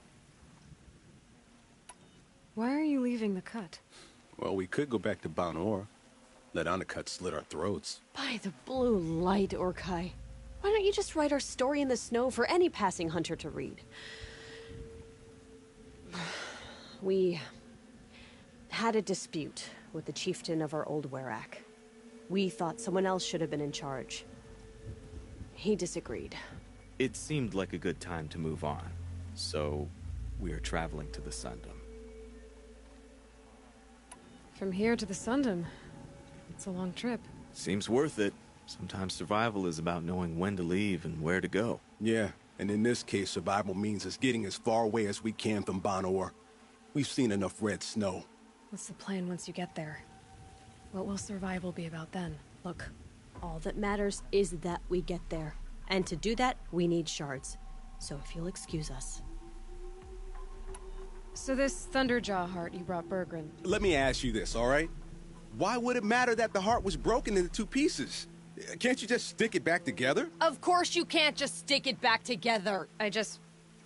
Why are you leaving the cut? Well, we could go back to Banor. Let Undercut slit our throats. By the blue light, Urkai. Why don't you just write our story in the snow for any passing hunter to read? We had a dispute with the chieftain of our old Werak. We thought someone else should have been in charge. He disagreed. It seemed like a good time to move on, so we are traveling to the Sundom. From here to the Sundom. It's a long trip. Seems worth it. Sometimes survival is about knowing when to leave and where to go. Yeah, and in this case, survival means us getting as far away as we can from Banor. We've seen enough red snow. What's the plan once you get there? What will survival be about then? Look, all that matters is that we get there. And to do that, we need shards. So if you'll excuse us. So this Thunderjaw heart you brought Bergrund. Let me ask you this, all right? Why would it matter that the heart was broken into 2 pieces? Can't you just stick it back together? Of course you can't just stick it back together. I just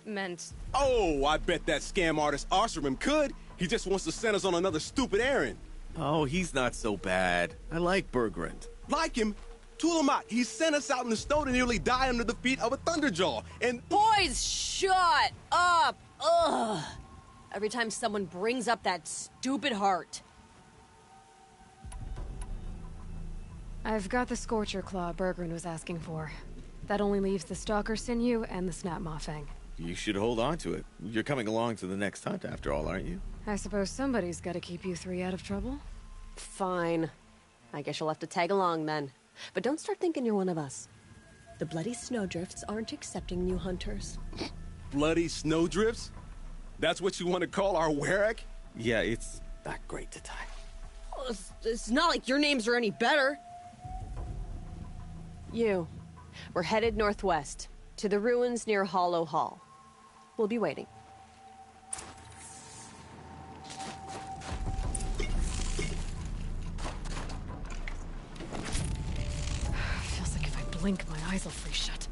meant... Oh, I bet that scam artist Arsarim could. He just wants to send us on another stupid errand. Oh, he's not so bad. I like Bergrund. Like him? Tulamat, he sent us out in the snow to nearly die under the feet of a Thunderjaw, and... Boys, shut up! Ugh! Every time someone brings up that stupid heart. I've got the Scorcher Claw Bergrund was asking for. That only leaves the Stalker Sinew and the Snapmaw Fang. You should hold on to it. You're coming along to the next hunt after all, aren't you? I suppose somebody's gotta keep you 3 out of trouble. Fine. I guess you'll have to tag along then. But don't start thinking you're one of us. The Bloody Snowdrifts aren't accepting new hunters. Bloody Snowdrifts? That's what you want to call our Werak? Yeah, it's not great to tie. Oh, it's not like your names are any better. We're headed northwest, to the ruins near Hollow Hall. We'll be waiting. Feels like if I blink, my eyes will freeze shut.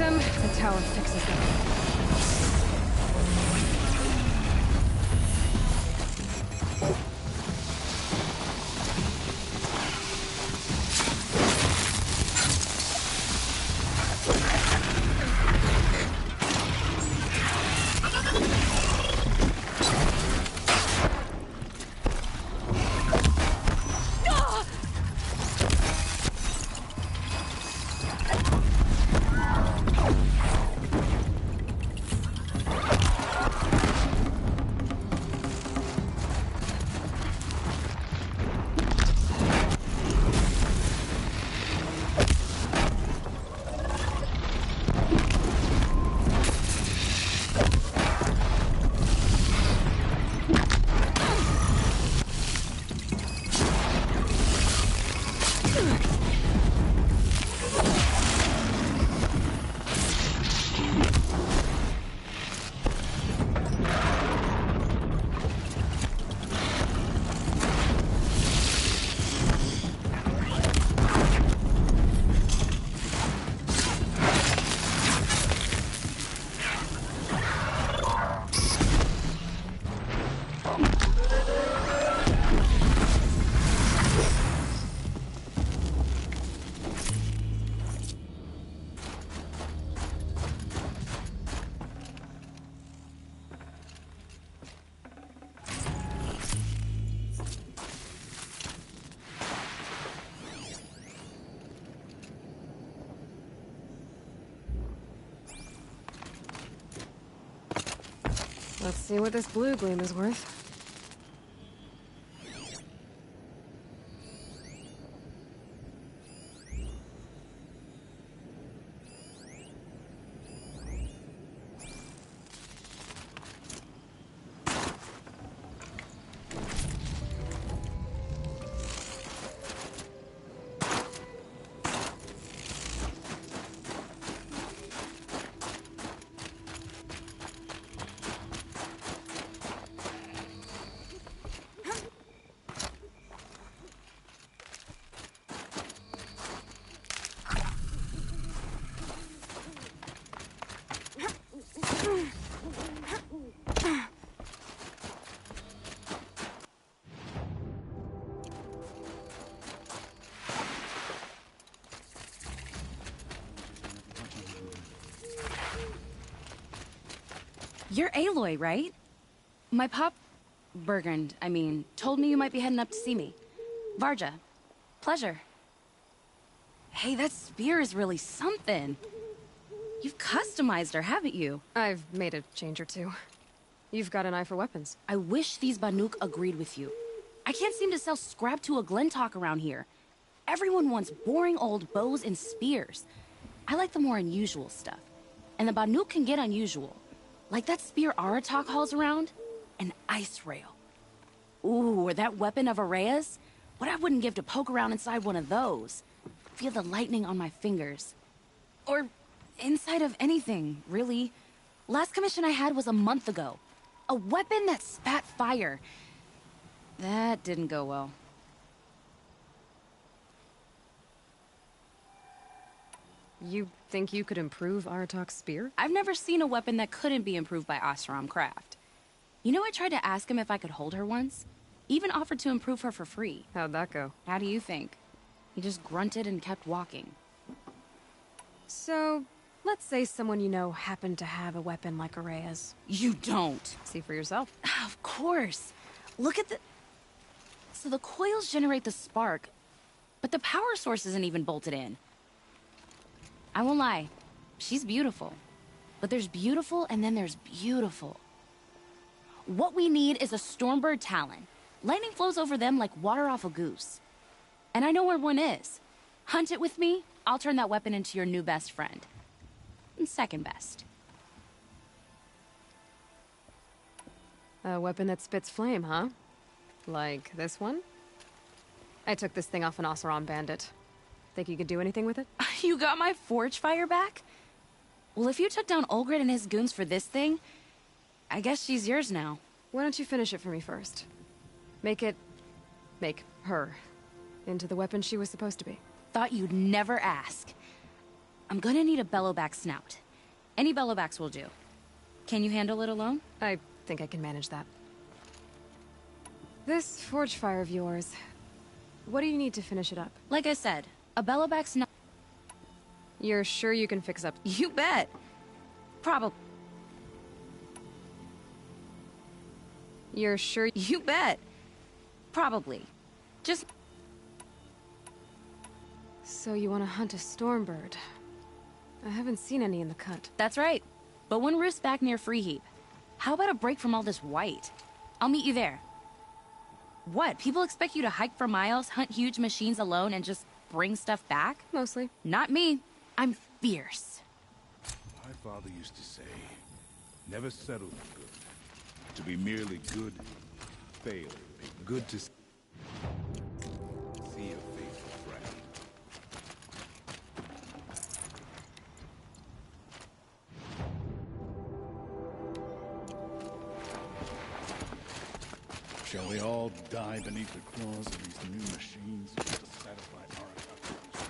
them, the tower fixes them. Let's see what this blue gleam is worth. You're Aloy, right? My pop... Bergund, I mean, told me you might be heading up to see me. Varja. Pleasure. Hey, that spear is really something. You've customized her, haven't you? I've made a change or two. You've got an eye for weapons. I wish these Banuk agreed with you. I can't seem to sell scrap to a Glentalk around here. Everyone wants boring old bows and spears. I like the more unusual stuff. And the Banuk can get unusual. Like that spear Aratak hauls around? An ice rail. Ooh, or that weapon of Araya's? What I wouldn't give to poke around inside one of those. Feel the lightning on my fingers. Or inside of anything, really. Last commission I had was a month ago. A weapon that spat fire. That didn't go well. You think you could improve Aratak's spear? I've never seen a weapon that couldn't be improved by Oseram craft. You know, I tried to ask him if I could hold her once. Even offered to improve her for free. How'd that go? How do you think? He just grunted and kept walking. So, let's say someone you know happened to have a weapon like Araya's. You don't. See for yourself. Of course. Look at the... So the coils generate the spark, but the power source isn't even bolted in. I won't lie. She's beautiful. But there's beautiful and then there's beautiful. What we need is a Stormbird Talon. Lightning flows over them like water off a goose. And I know where one is. Hunt it with me, I'll turn that weapon into your new best friend. And second best. A weapon that spits flame, huh? Like this one? I took this thing off an Oseram bandit. Think you could do anything with it? You got my forge fire back? Well, if you took down Olgrid and his goons for this thing, I guess she's yours now. Why don't you finish it for me first? Make her into the weapon she was supposed to be. Thought you'd never ask. I'm gonna need a bellowback snout. Any bellowbacks will do. Can you handle it alone? I think I can manage that. This forge fire of yours, what do you need to finish it up? Like I said, a bellowback snout. You're sure you can fix up? You bet. Probably. You're sure? You bet. Probably. Just... So you want to hunt a stormbird? I haven't seen any in the cut. That's right. But one roost's back near Freeheap. How about a break from all this white? I'll meet you there. What? People expect you to hike for miles, hunt huge machines alone, and just bring stuff back? Mostly. Not me. I'm fierce. My father used to say, never settle for good. To be merely good, fail. Good to see a faithful friend. Shall we all die beneath the claws of these new machines just to satisfy our appetites?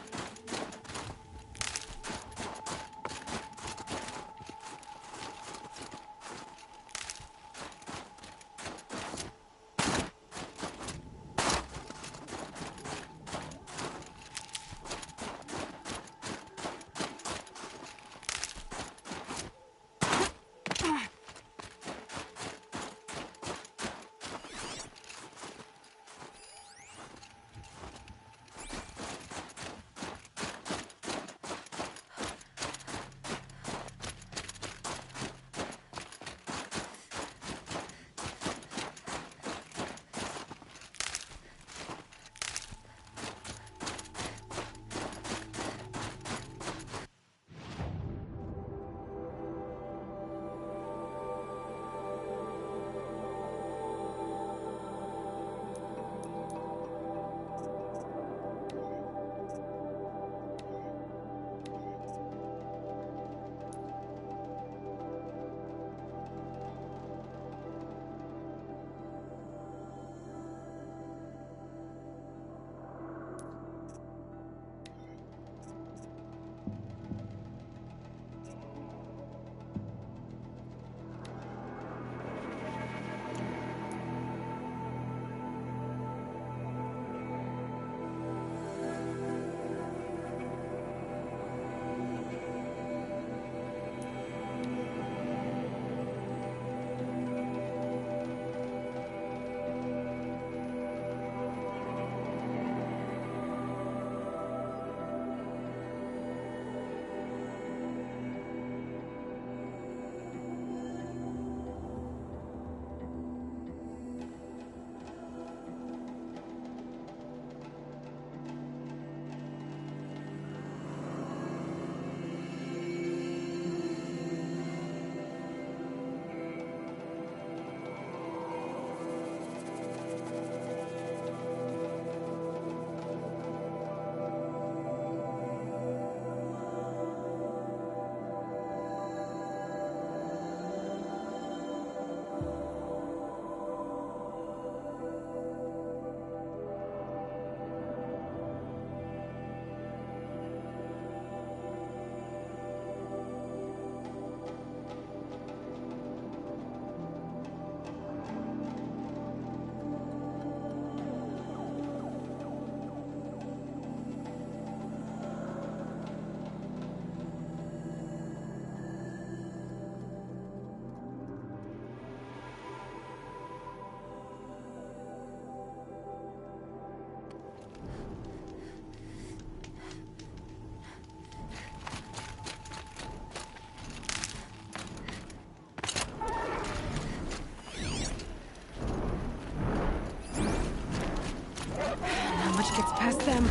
Gets past them.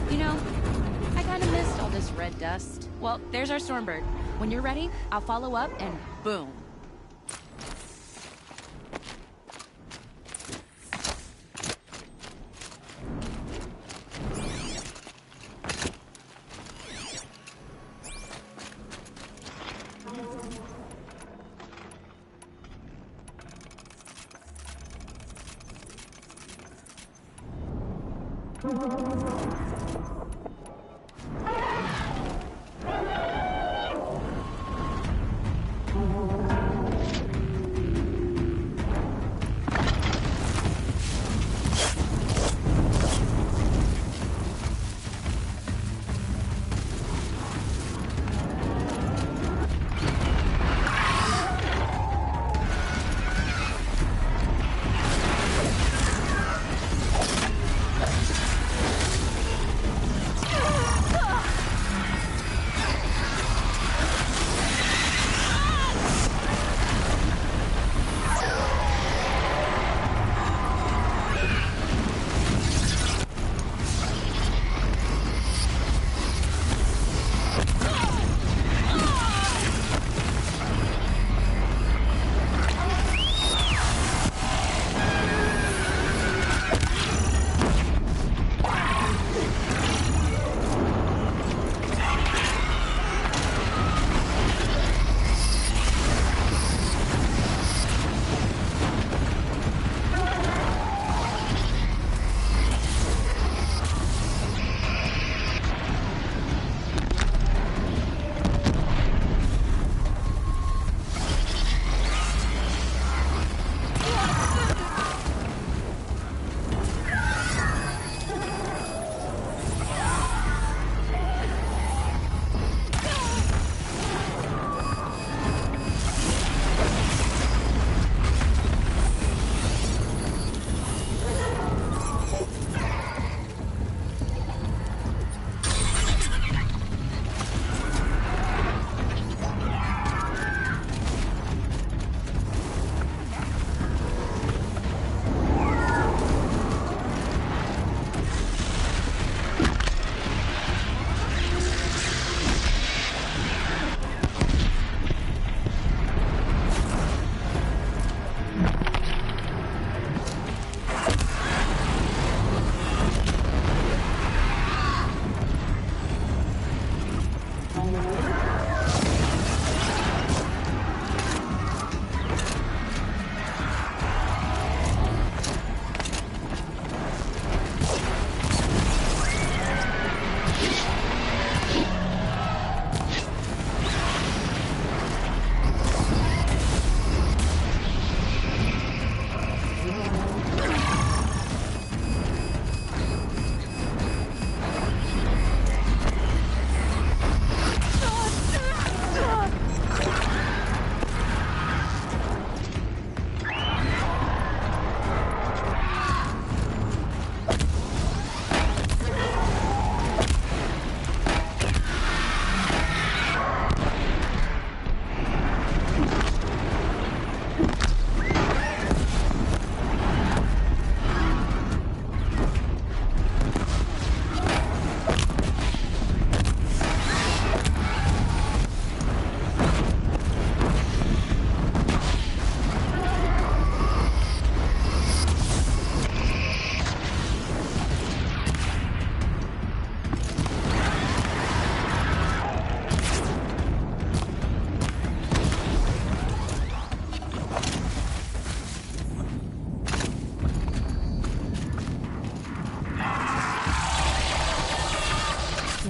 You know, I kinda missed all this red dust. Well, there's our Stormbird. When you're ready, I'll follow up and boom.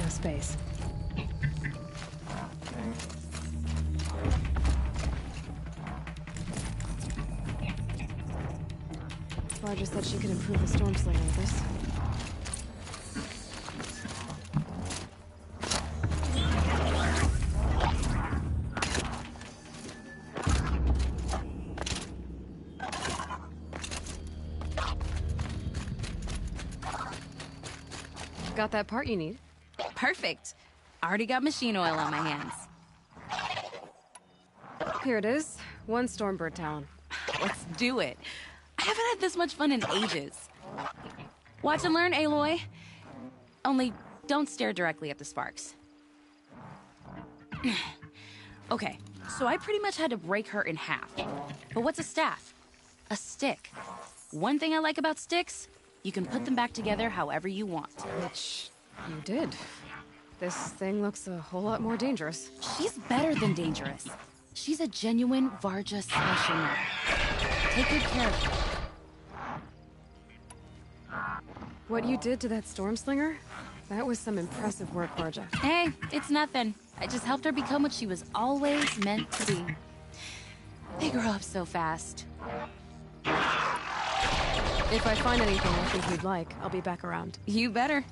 Space. Roger said she could improve the storm slinger with this. Got that part you need. Perfect. Already got machine oil on my hands. Here it is. 1 Stormbird Talon. Let's do it. I haven't had this much fun in ages. Watch and learn, Aloy. Only don't stare directly at the sparks. Okay, so I pretty much had to break her in half. But what's a staff? A stick. One thing I like about sticks, you can put them back together however you want. Which you did. This thing looks a whole lot more dangerous. She's better than dangerous. She's a genuine Varja special now. Take good care of her. What you did to that storm slinger? That was some impressive work, Marja. Hey, it's nothing. I just helped her become what she was always meant to be. They grow up so fast. If I find anything I think you'd like, I'll be back around. You better.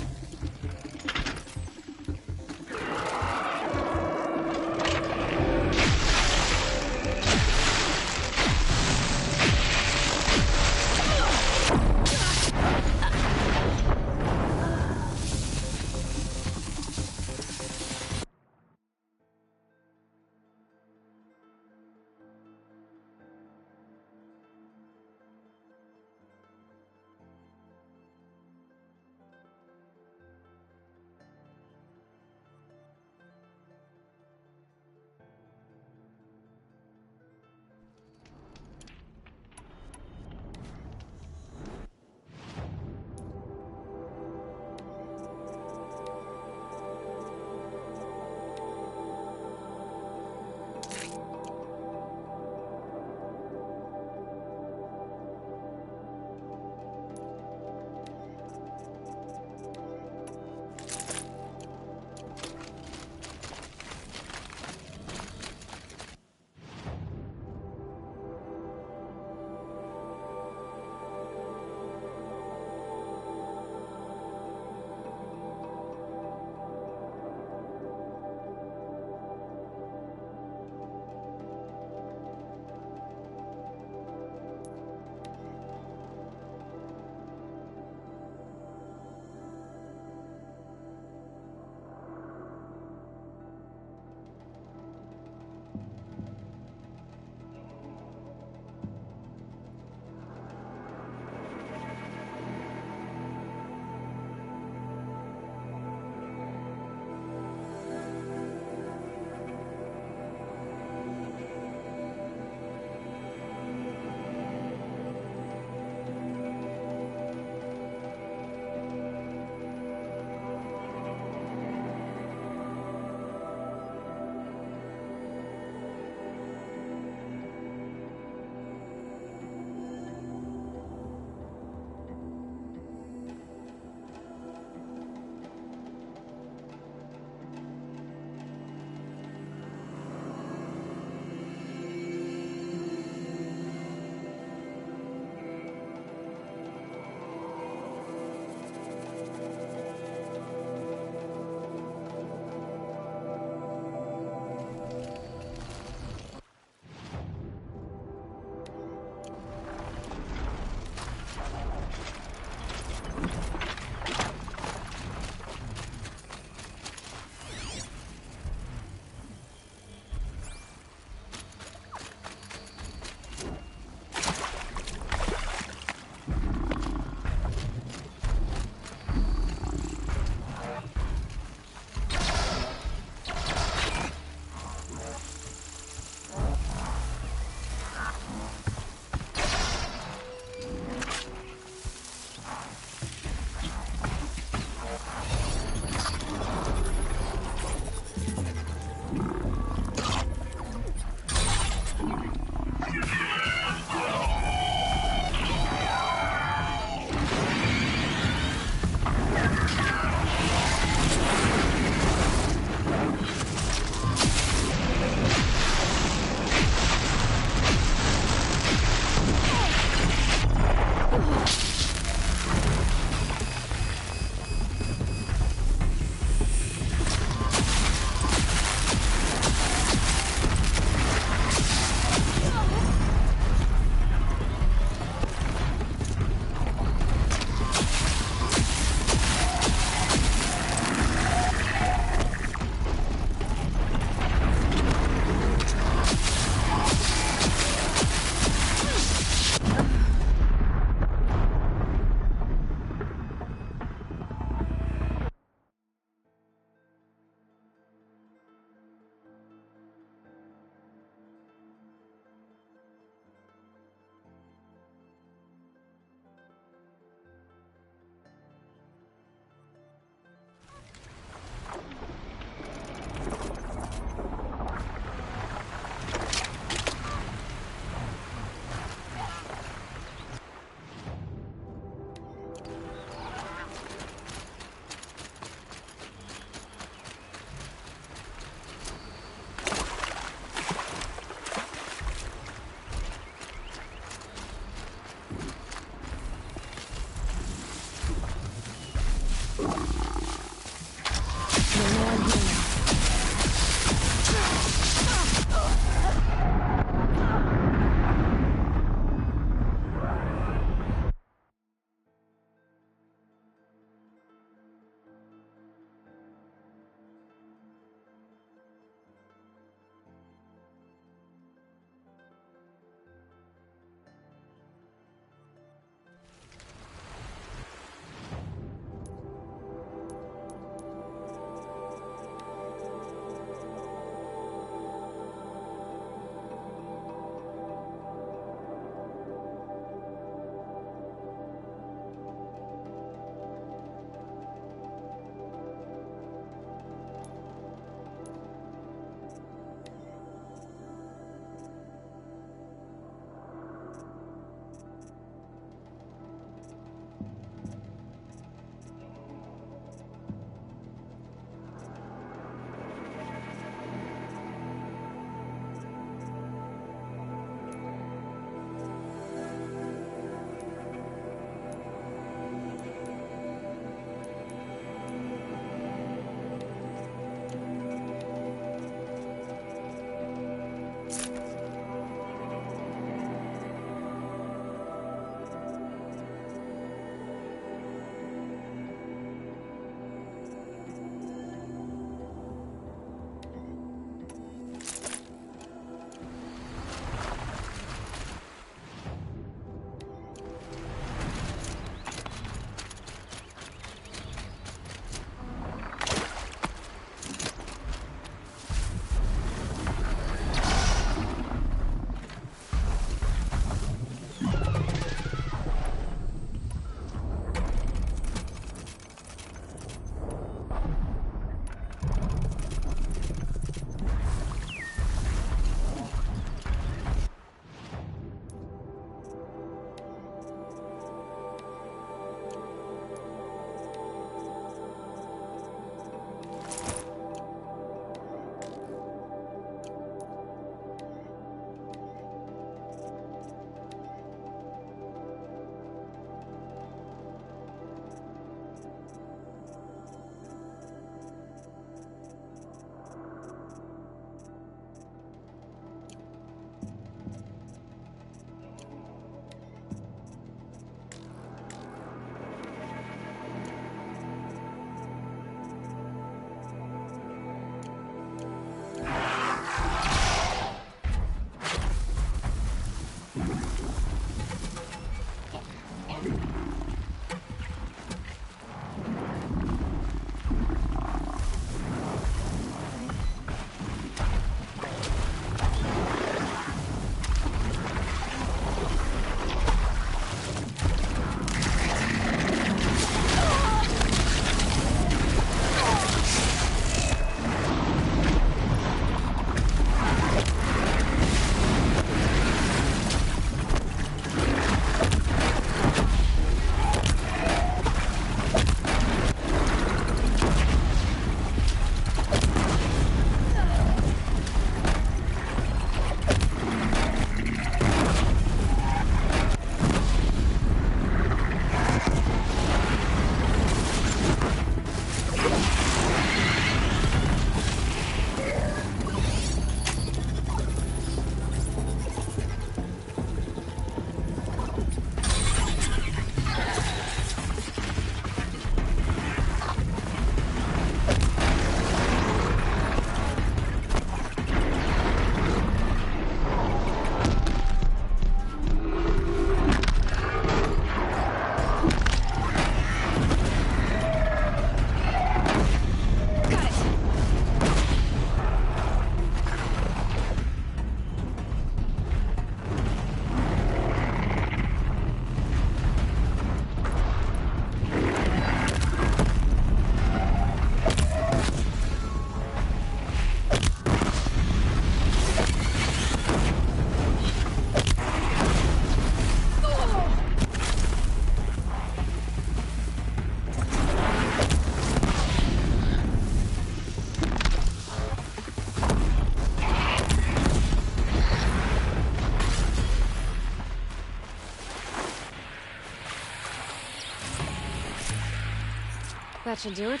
That should do it.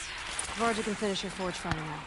Varga can finish her forge fire now.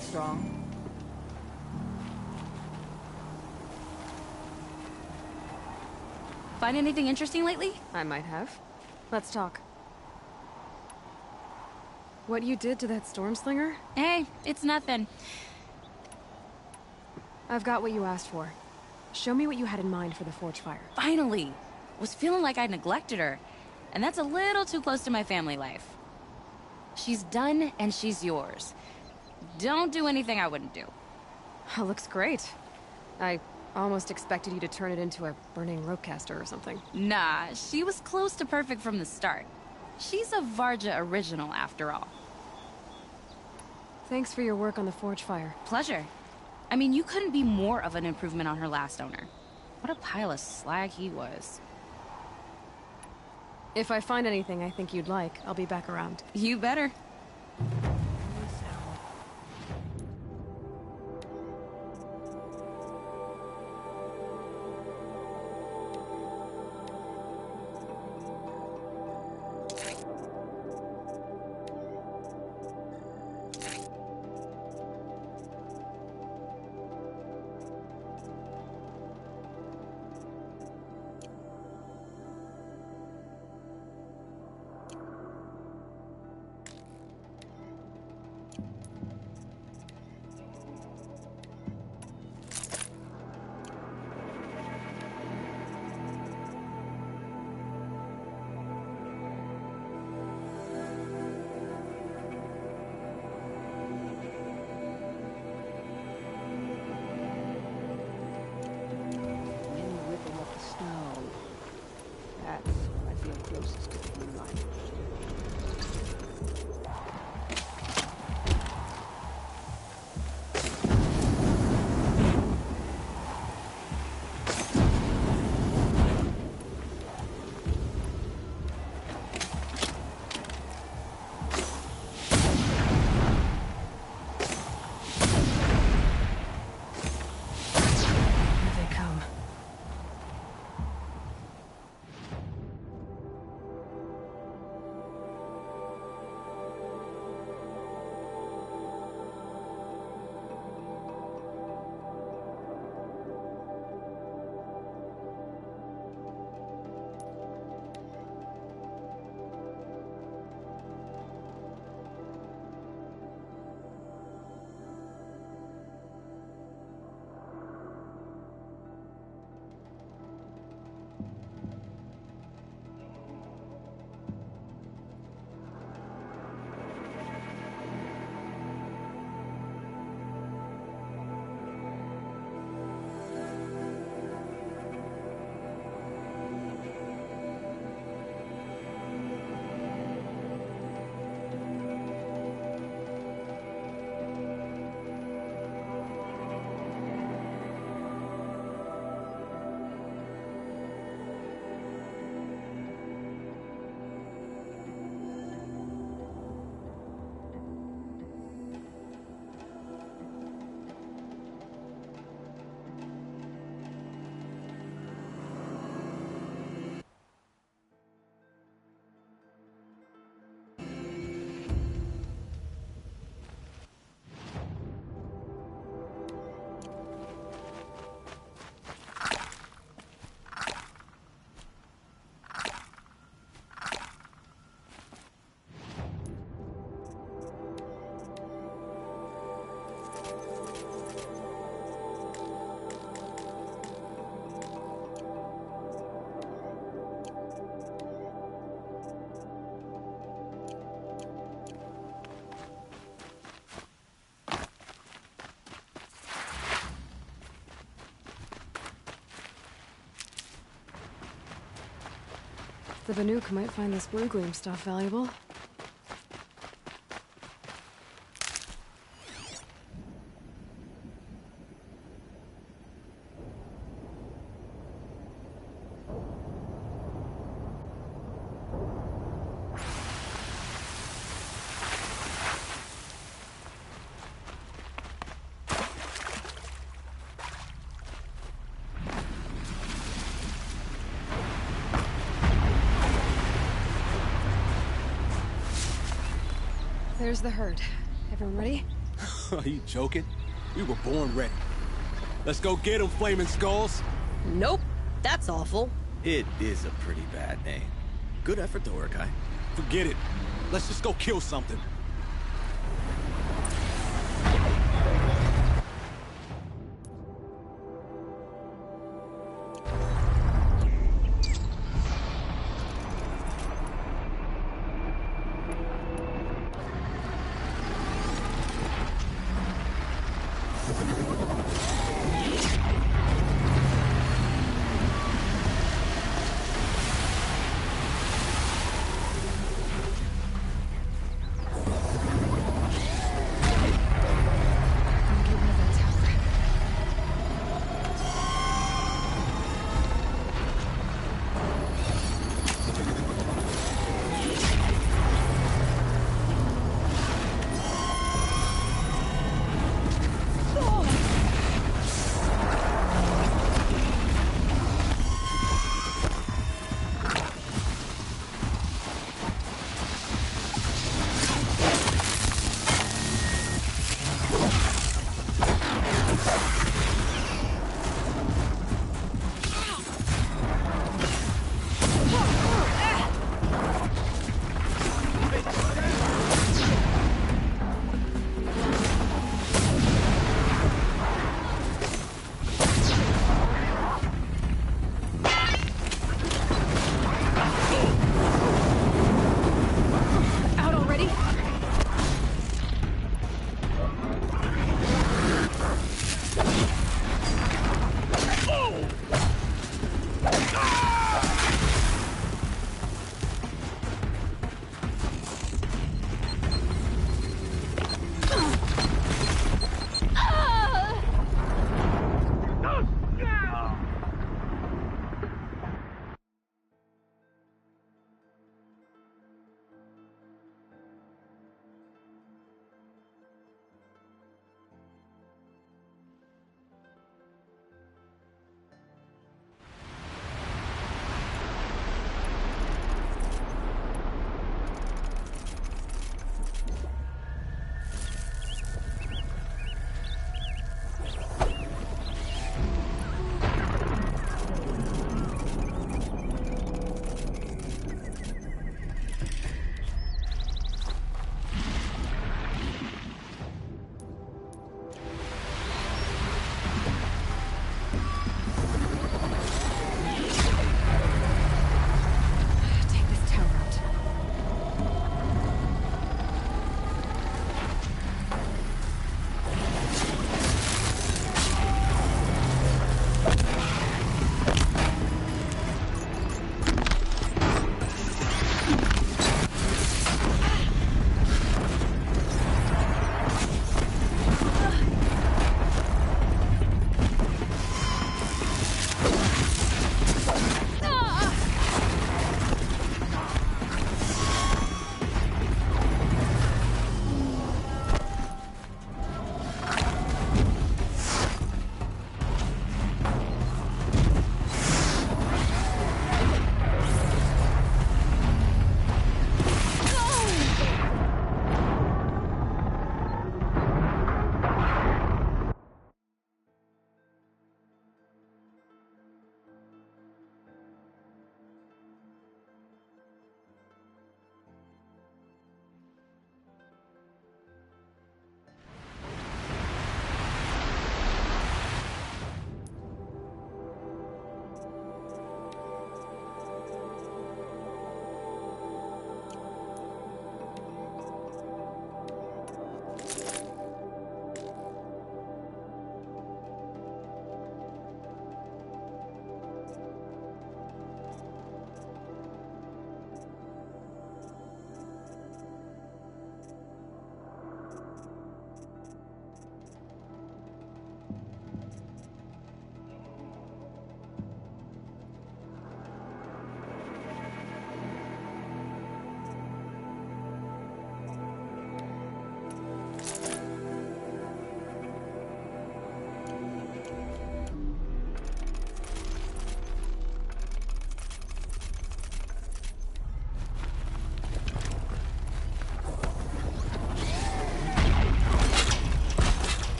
Strong. Find anything interesting lately? I might have. Let's talk. What you did to that storm slinger? Hey, it's nothing. I've got what you asked for. Show me what you had in mind for the forge fire. Finally! Was feeling like I neglected her. And that's a little too close to my family life. She's done, and she's yours. Don't do anything I wouldn't do. Looks great. I almost expected you to turn it into a burning ropecaster or something. Nah, she was close to perfect from the start. She's a Varga original, after all. Thanks for your work on the forge fire. Pleasure. I mean, you couldn't be more of an improvement on her last owner. What a pile of slag he was. If I find anything I think you'd like, I'll be back around. You better. The Banuk might find this blue gleam stuff valuable. There's the herd. Everyone ready? Are you joking? We were born ready. Let's go get them, Flaming Skulls. Nope. That's awful. It is a pretty bad name. Good effort, though, Urkai. Forget it. Let's just go kill something.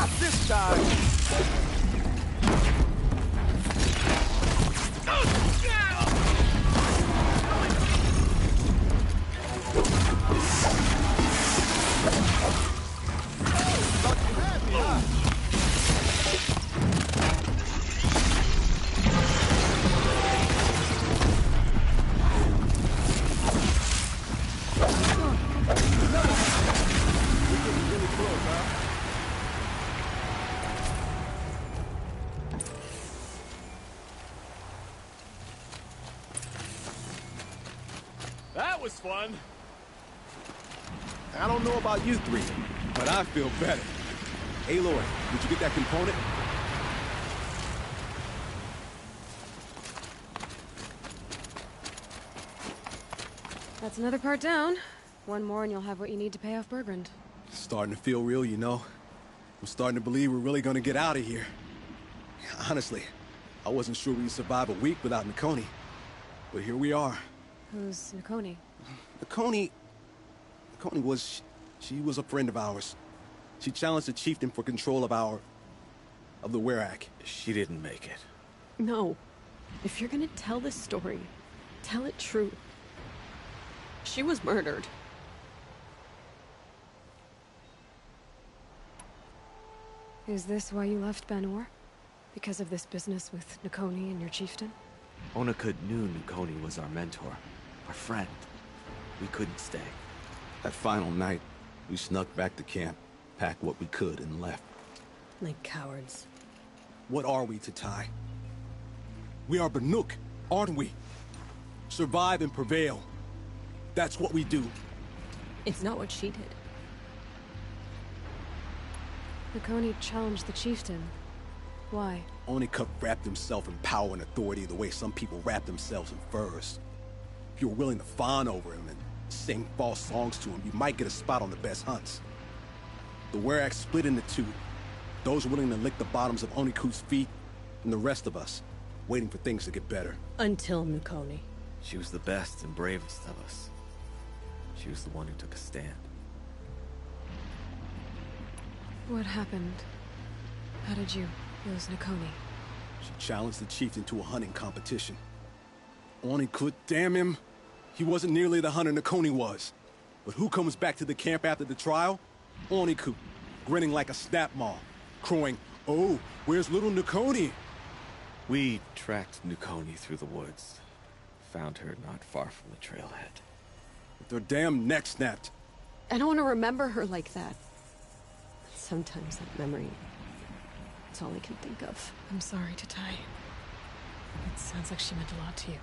Not this time! That was fun. I don't know about you three, but I feel better. Aloy, did you get that component? That's another part down. One more and you'll have what you need to pay off Bergrand. Starting to feel real, you know. I'm starting to believe we're really gonna get out of here. Honestly, I wasn't sure we'd survive a week without Nakoni. But here we are. Who's Nakoni? Nakoni was... she was a friend of ours. She challenged the chieftain for control of the Werak. She didn't make it. No. If you're gonna tell this story, tell it true. She was murdered. Is this why you left Banor? Because of this business with Nakoni and your chieftain? Onakut knew Nakoni was our mentor, our friend. We couldn't stay. That final night, we snuck back to camp, packed what we could, and left. Like cowards. What are we to Ty? We are Banuk, aren't we? Survive and prevail. That's what we do. It's not what she did. Nakoni challenged the chieftain. Why? Onakut wrapped himself in power and authority the way some people wrap themselves in furs. If you were willing to fawn over him and sing false songs to him, you might get a spot on the best hunts. The Werak split into two. Those willing to lick the bottoms of Onakut's feet, and the rest of us, waiting for things to get better. Until Nakoni. She was the best and bravest of us. She was the one who took a stand. What happened? How did you lose Nakoni? She challenged the chieftain to a hunting competition. Onakut, damn him! He wasn't nearly the hunter Nakoni was. But who comes back to the camp after the trial? Onakut, grinning like a snap maw, crowing, "Oh, where's little Nakoni?" We tracked Nakoni through the woods. Found her not far from the trailhead. With their damn neck snapped. I don't want to remember her like that. Sometimes that memory... it's all I can think of. I'm sorry to Ty. It sounds like she meant a lot to you.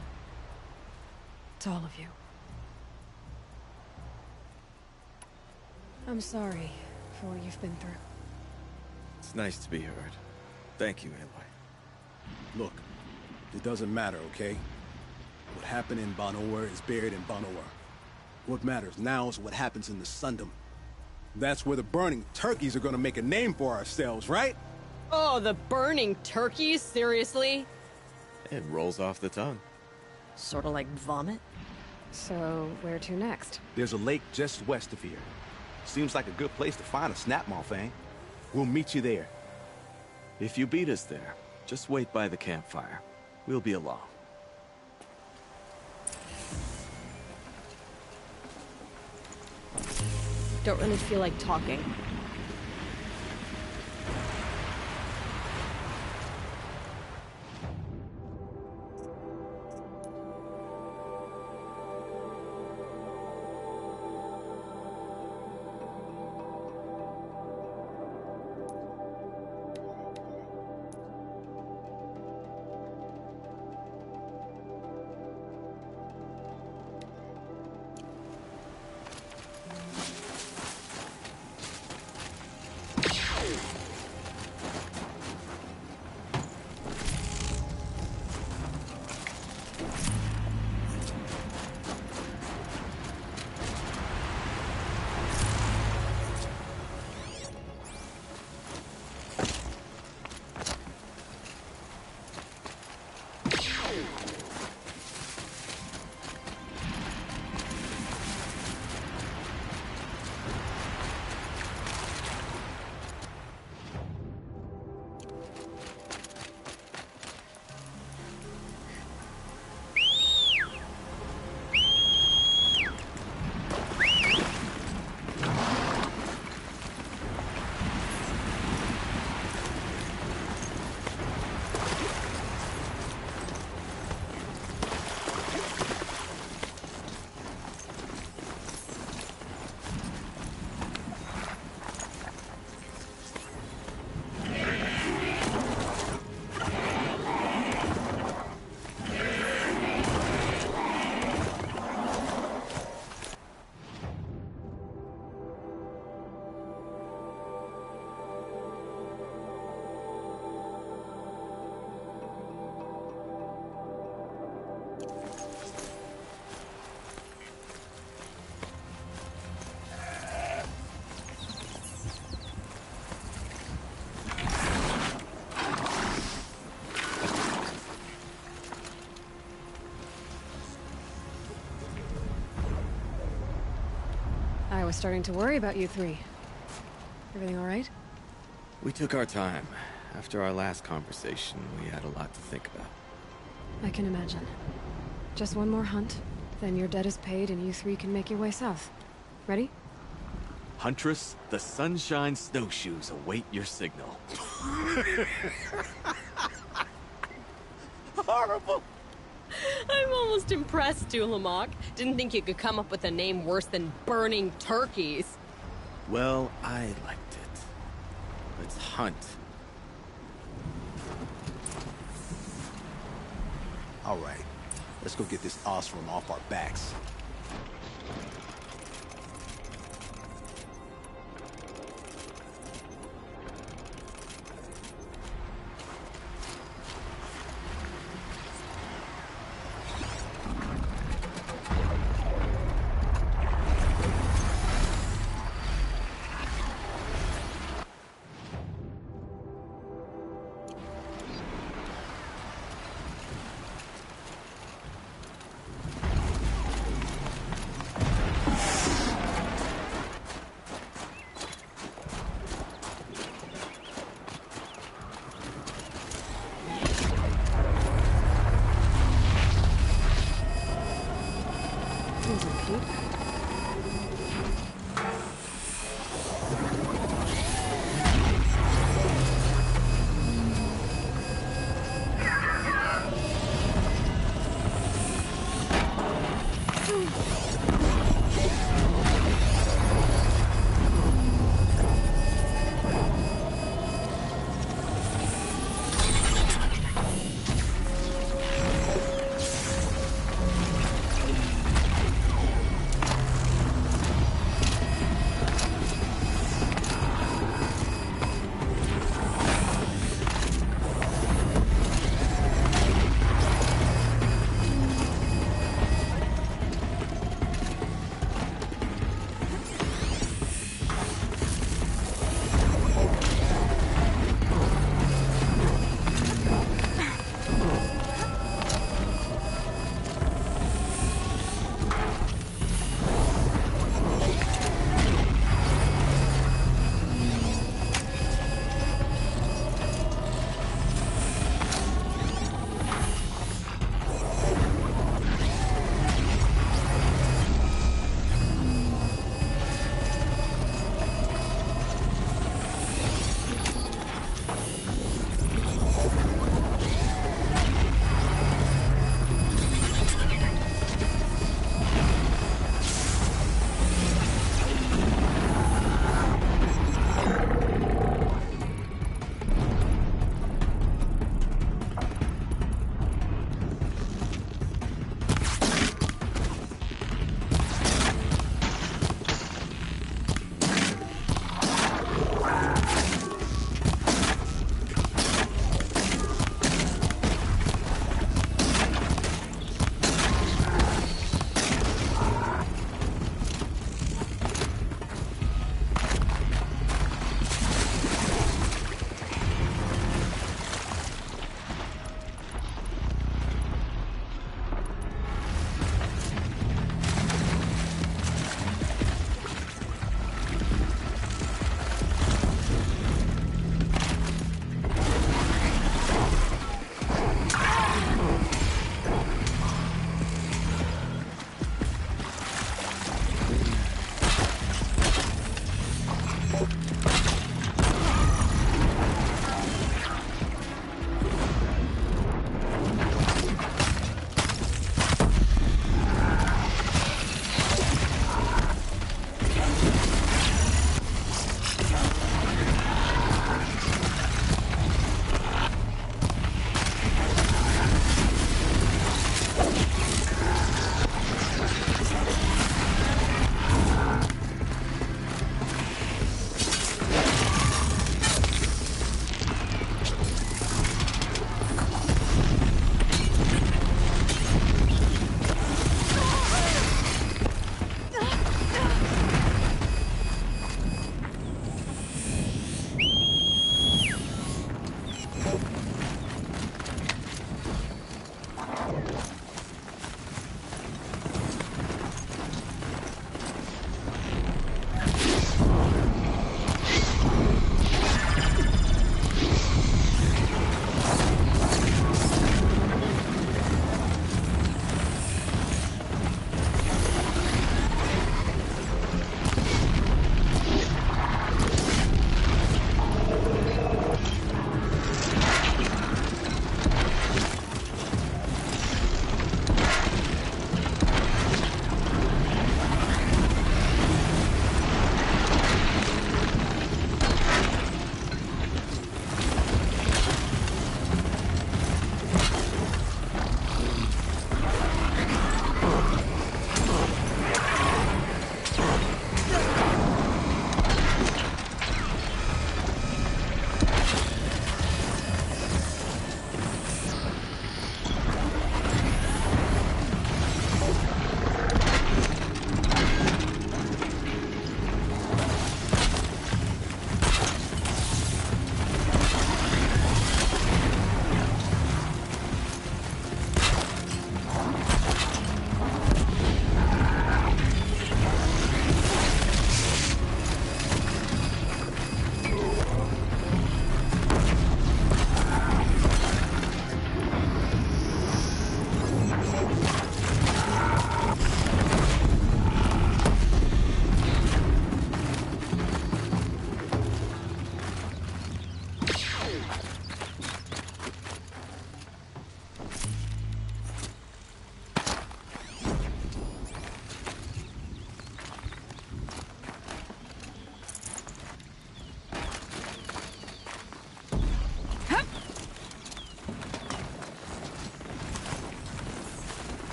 To all of you. I'm sorry for what you've been through. It's nice to be heard. Thank you, Aloy. Look, it doesn't matter, okay? What happened in Banor is buried in Banor. What matters now is what happens in the Sundom. That's where the burning turkeys are gonna make a name for ourselves, right? Oh, the burning turkeys? Seriously? It rolls off the tongue. Sort of like vomit? So, where to next? There's a lake just west of here. Seems like a good place to find a snapmaw fang. We'll meet you there. If you beat us there, just wait by the campfire. We'll be along. Don't really feel like talking. was starting to worry about you three. Everything all right? We took our time. After our last conversation, we had a lot to think about. I can imagine. Just one more hunt, then your debt is paid and you three can make your way south. Ready? Huntress, the Sunshine Snowshoes await your signal. Horrible! I'm almost impressed, Dulamok. Didn't think you could come up with a name worse than Burning Turkeys. Well, I liked it. Let's hunt. All right, let's go get this Osram off our backs.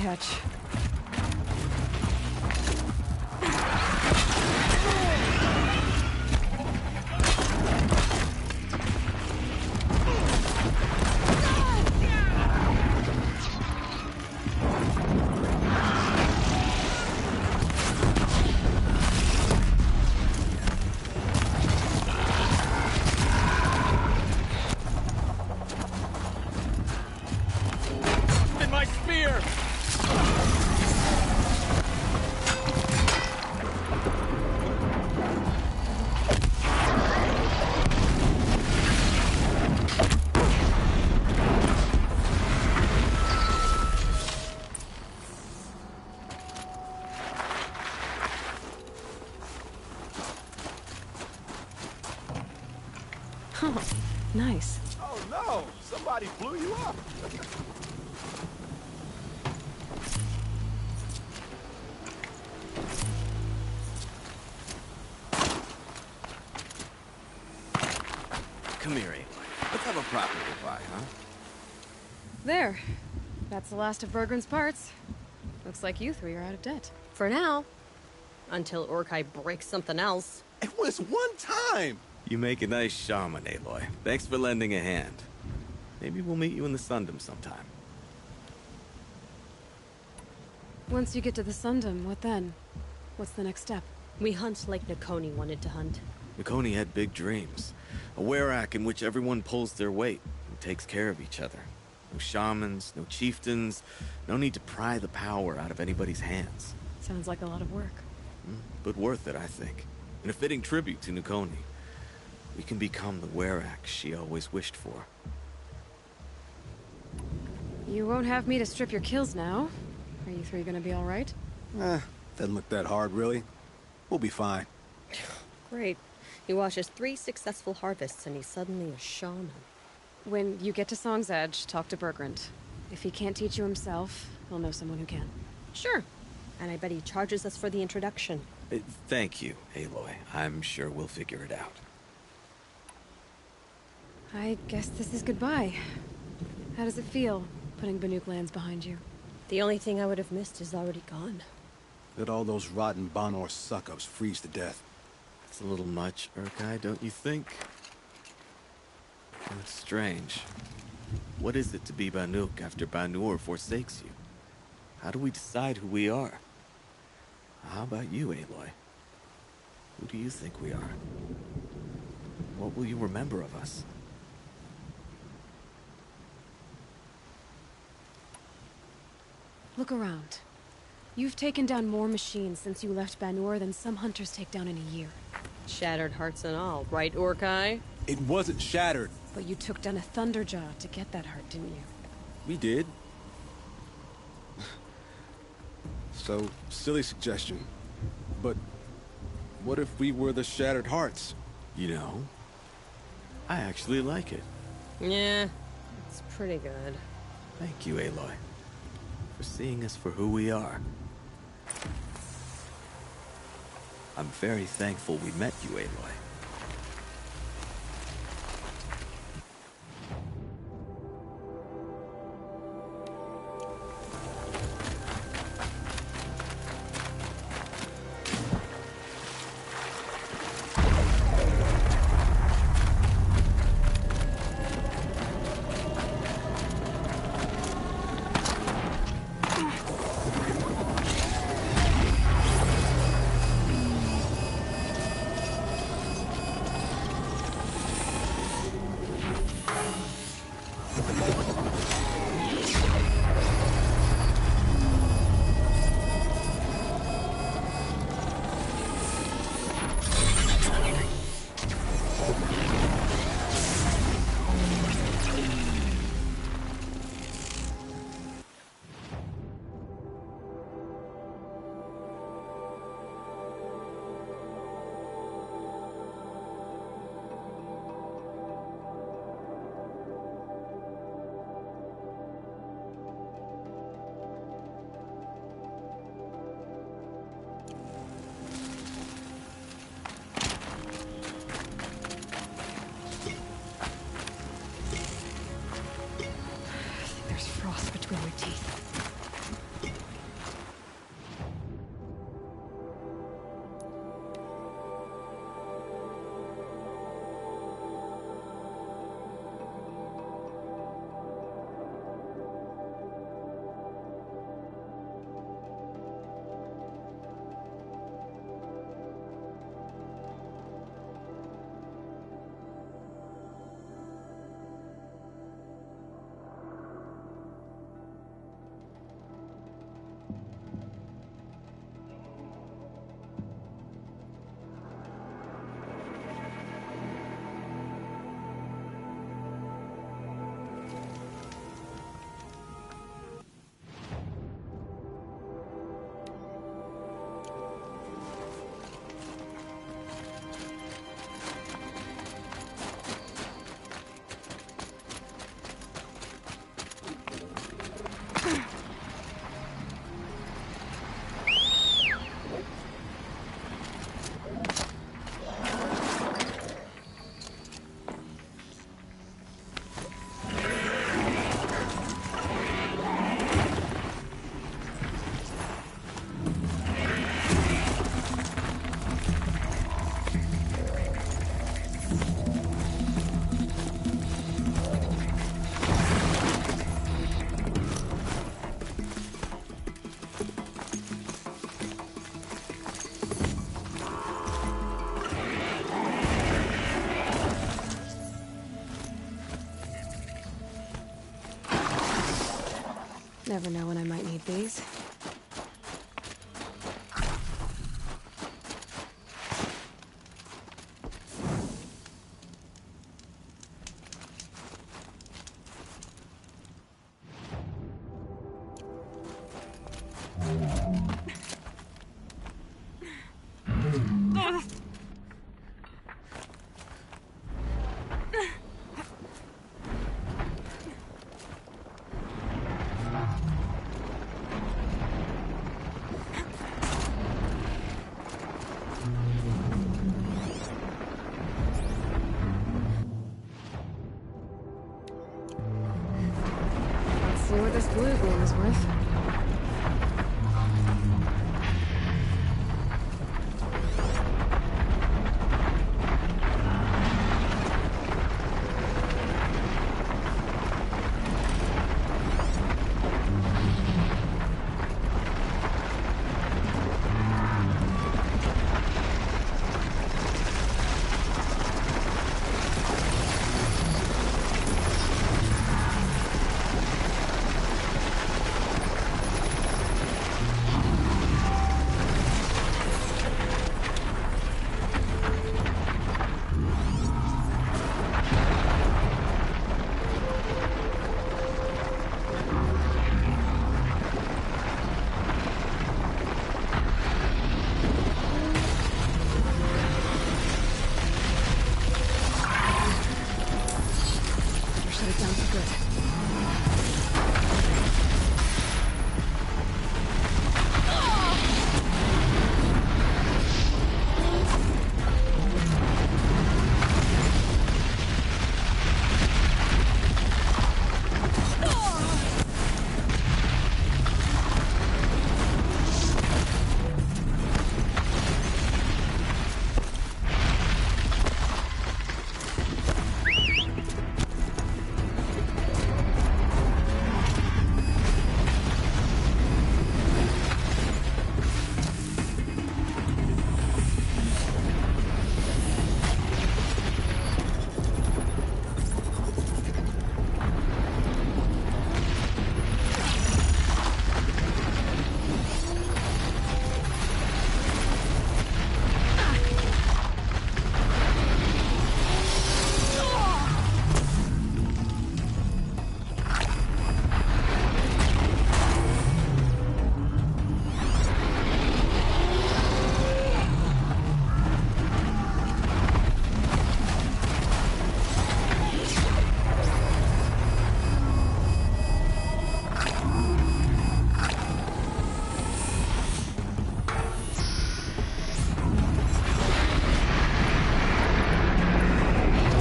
catch. In my spear! Oh, nice. Oh no! Somebody blew you up! Come here, Aloy. Let's have a proper goodbye, huh? There. That's the last of Bergren's parts. Looks like you three are out of debt. For now. Until Urkai breaks something else. It was one time! You make a nice shaman, Aloy. Thanks for lending a hand. Maybe we'll meet you in the Sundom sometime. Once you get to the Sundom, what then? What's the next step? We hunt like Nakoni wanted to hunt. Nakoni had big dreams. A werak in which everyone pulls their weight and takes care of each other. No shamans, no chieftains, no need to pry the power out of anybody's hands. Sounds like a lot of work. But worth it, I think. And a fitting tribute to Nakoni. We can become the werak she always wished for. You won't have me to strip your kills now. Are you three gonna be alright? Doesn't look that hard, really. We'll be fine. Great. He watches 3 successful harvests and he's suddenly a shaman. When you get to Song's Edge, talk to Bergrand. If he can't teach you himself, he'll know someone who can. Sure. And I bet he charges us for the introduction. Thank you, Aloy. I'm sure we'll figure it out. I guess this is goodbye. How does it feel, putting Banuk lands behind you? The only thing I would have missed is already gone. Let all those rotten Banor suck-ups freeze to death. It's a little much, Urkai, don't you think? That's strange. What is it to be Banuk after Banur forsakes you? How do we decide who we are? How about you, Aloy? Who do you think we are? What will you remember of us? Look around. You've taken down more machines since you left Banur than some hunters take down in a year. Shattered hearts and all, right, Urkai? It wasn't shattered. But you took down a Thunderjaw to get that heart, didn't you? We did. So, silly suggestion. But what if we were the Shattered Hearts? You know, I actually like it. Yeah, it's pretty good. Thank you, Aloy, for seeing us for who we are. I'm very thankful we met you, Aloy. never know when I might need these. Let's see what this blue gleam is worth. Shut it down for good.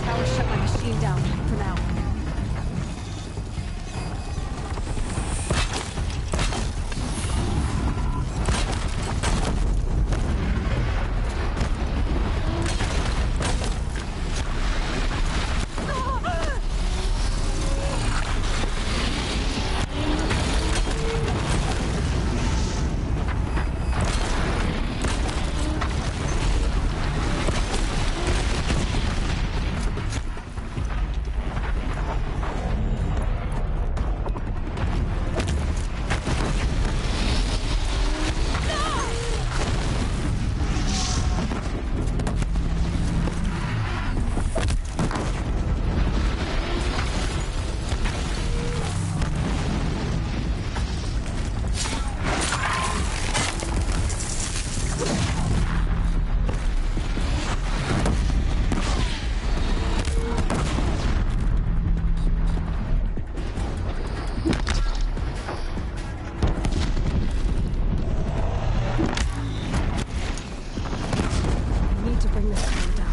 Tower shut my machine down for now. Need to bring this tower down.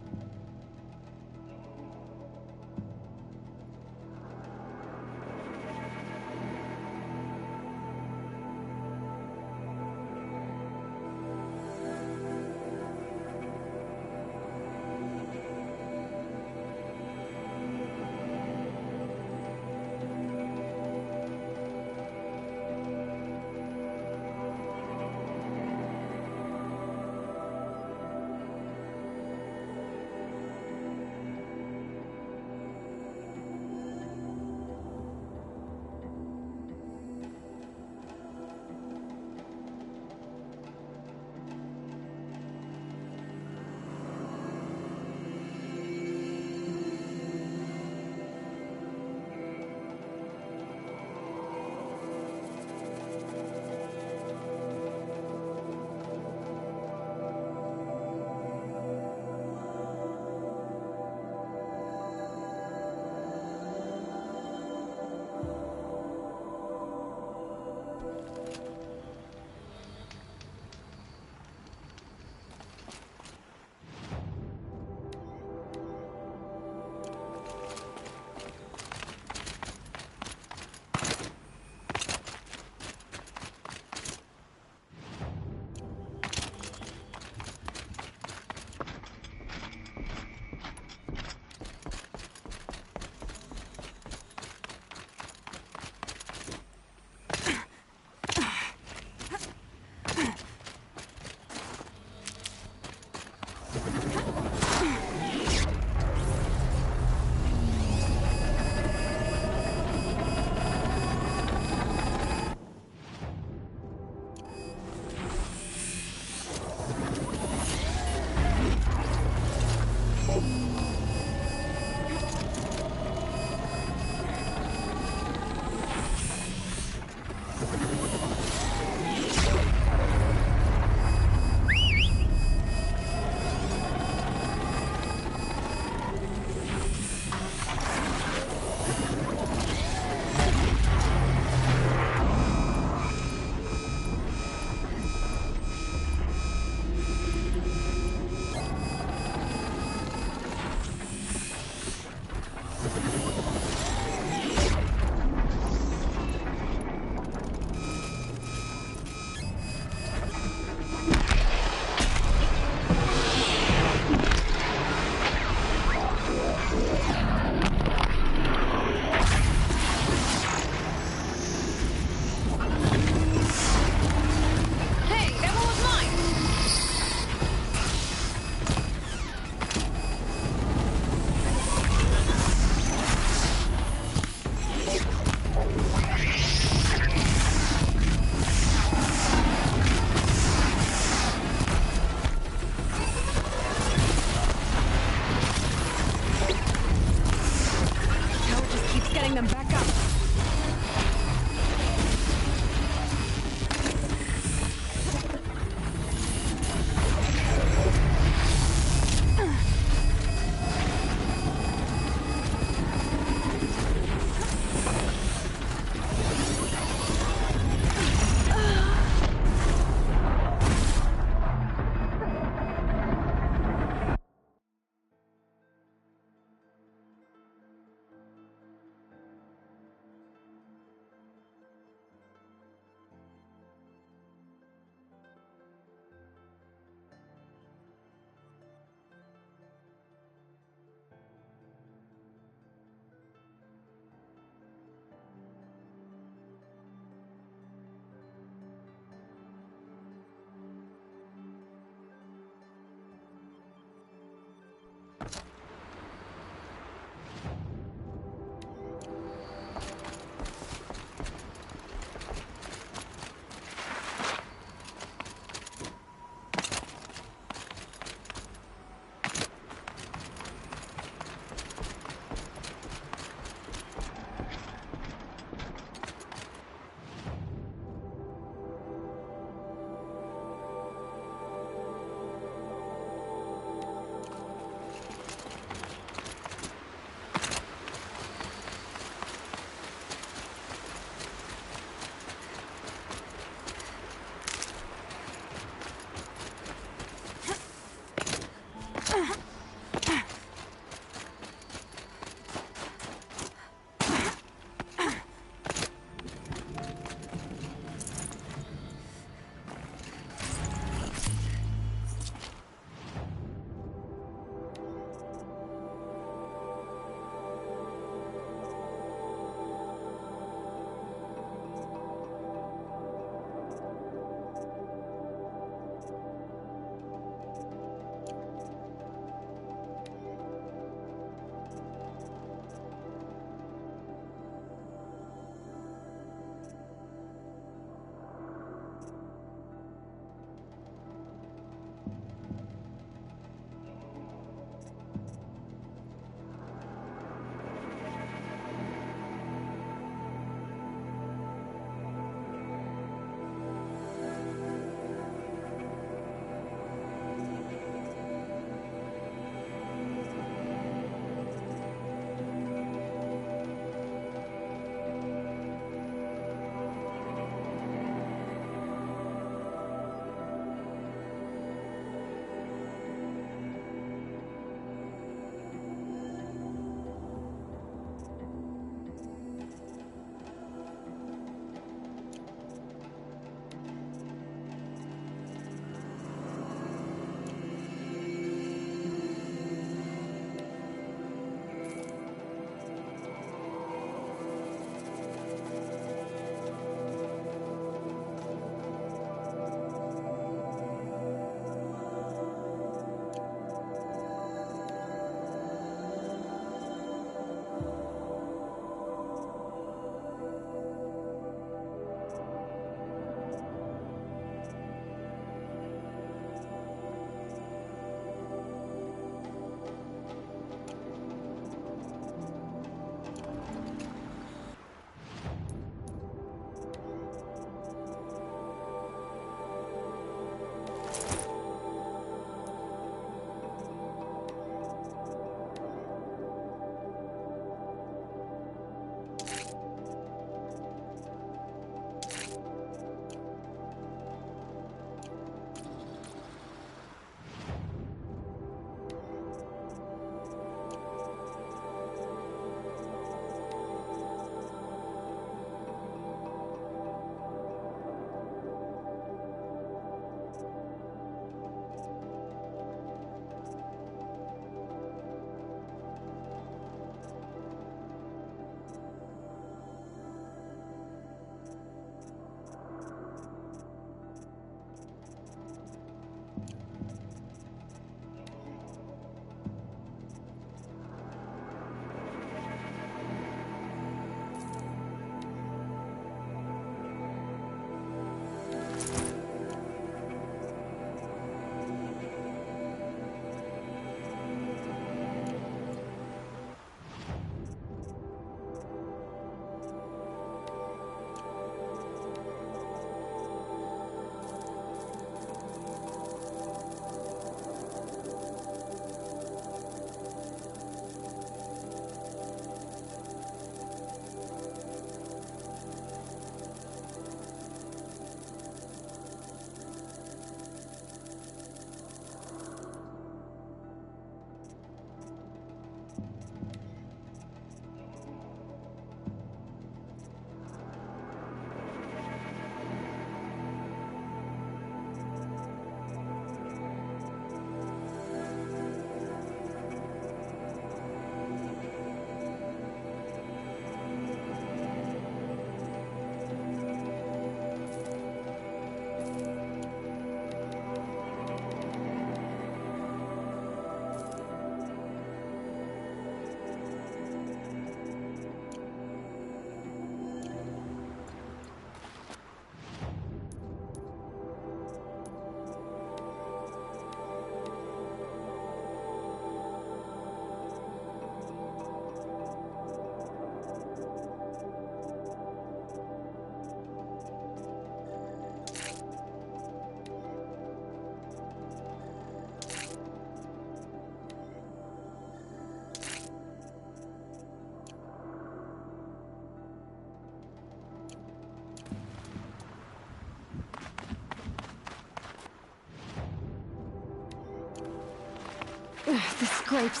The scrapes.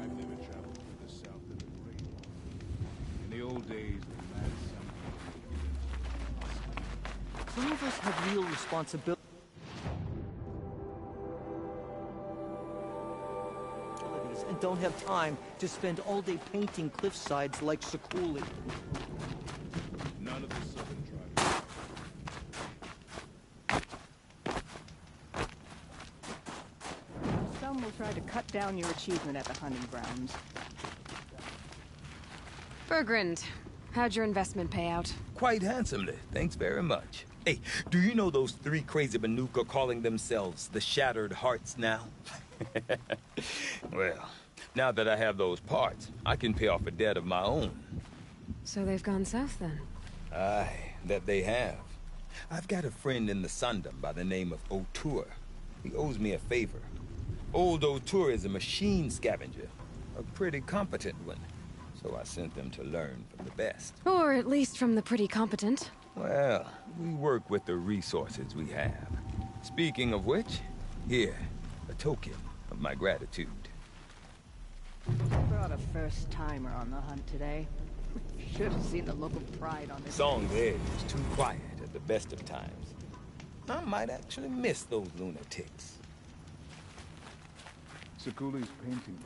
I've never traveled further south than the Great. In the old days, the mad Some of us have real responsibilities and don't have time to spend all day painting cliffsides like Sakuli. none of the southern tribes. Some will try to cut down your achievement at the hunting grounds. Bergrand, how'd your investment pay out? Quite handsomely, thanks very much. Hey, do you know those three crazy Banuk are calling themselves the Shattered Hearts now? Well, now that I have those parts, I can pay off a debt of my own. So they've gone south then? Aye, that they have. I've got a friend in the Sundom by the name of O'Toole. He owes me a favor. Old O'Toole is a machine scavenger, a pretty competent one. So I sent them to learn from the best. Or at least from the pretty competent. Well, we work with the resources we have. Speaking of which, here, a token of my gratitude. Brought a first-timer on the hunt today. Should have seen the look of pride on this. Song's edge is too quiet at the best of times. I might actually miss those lunatics. Sakuli's painting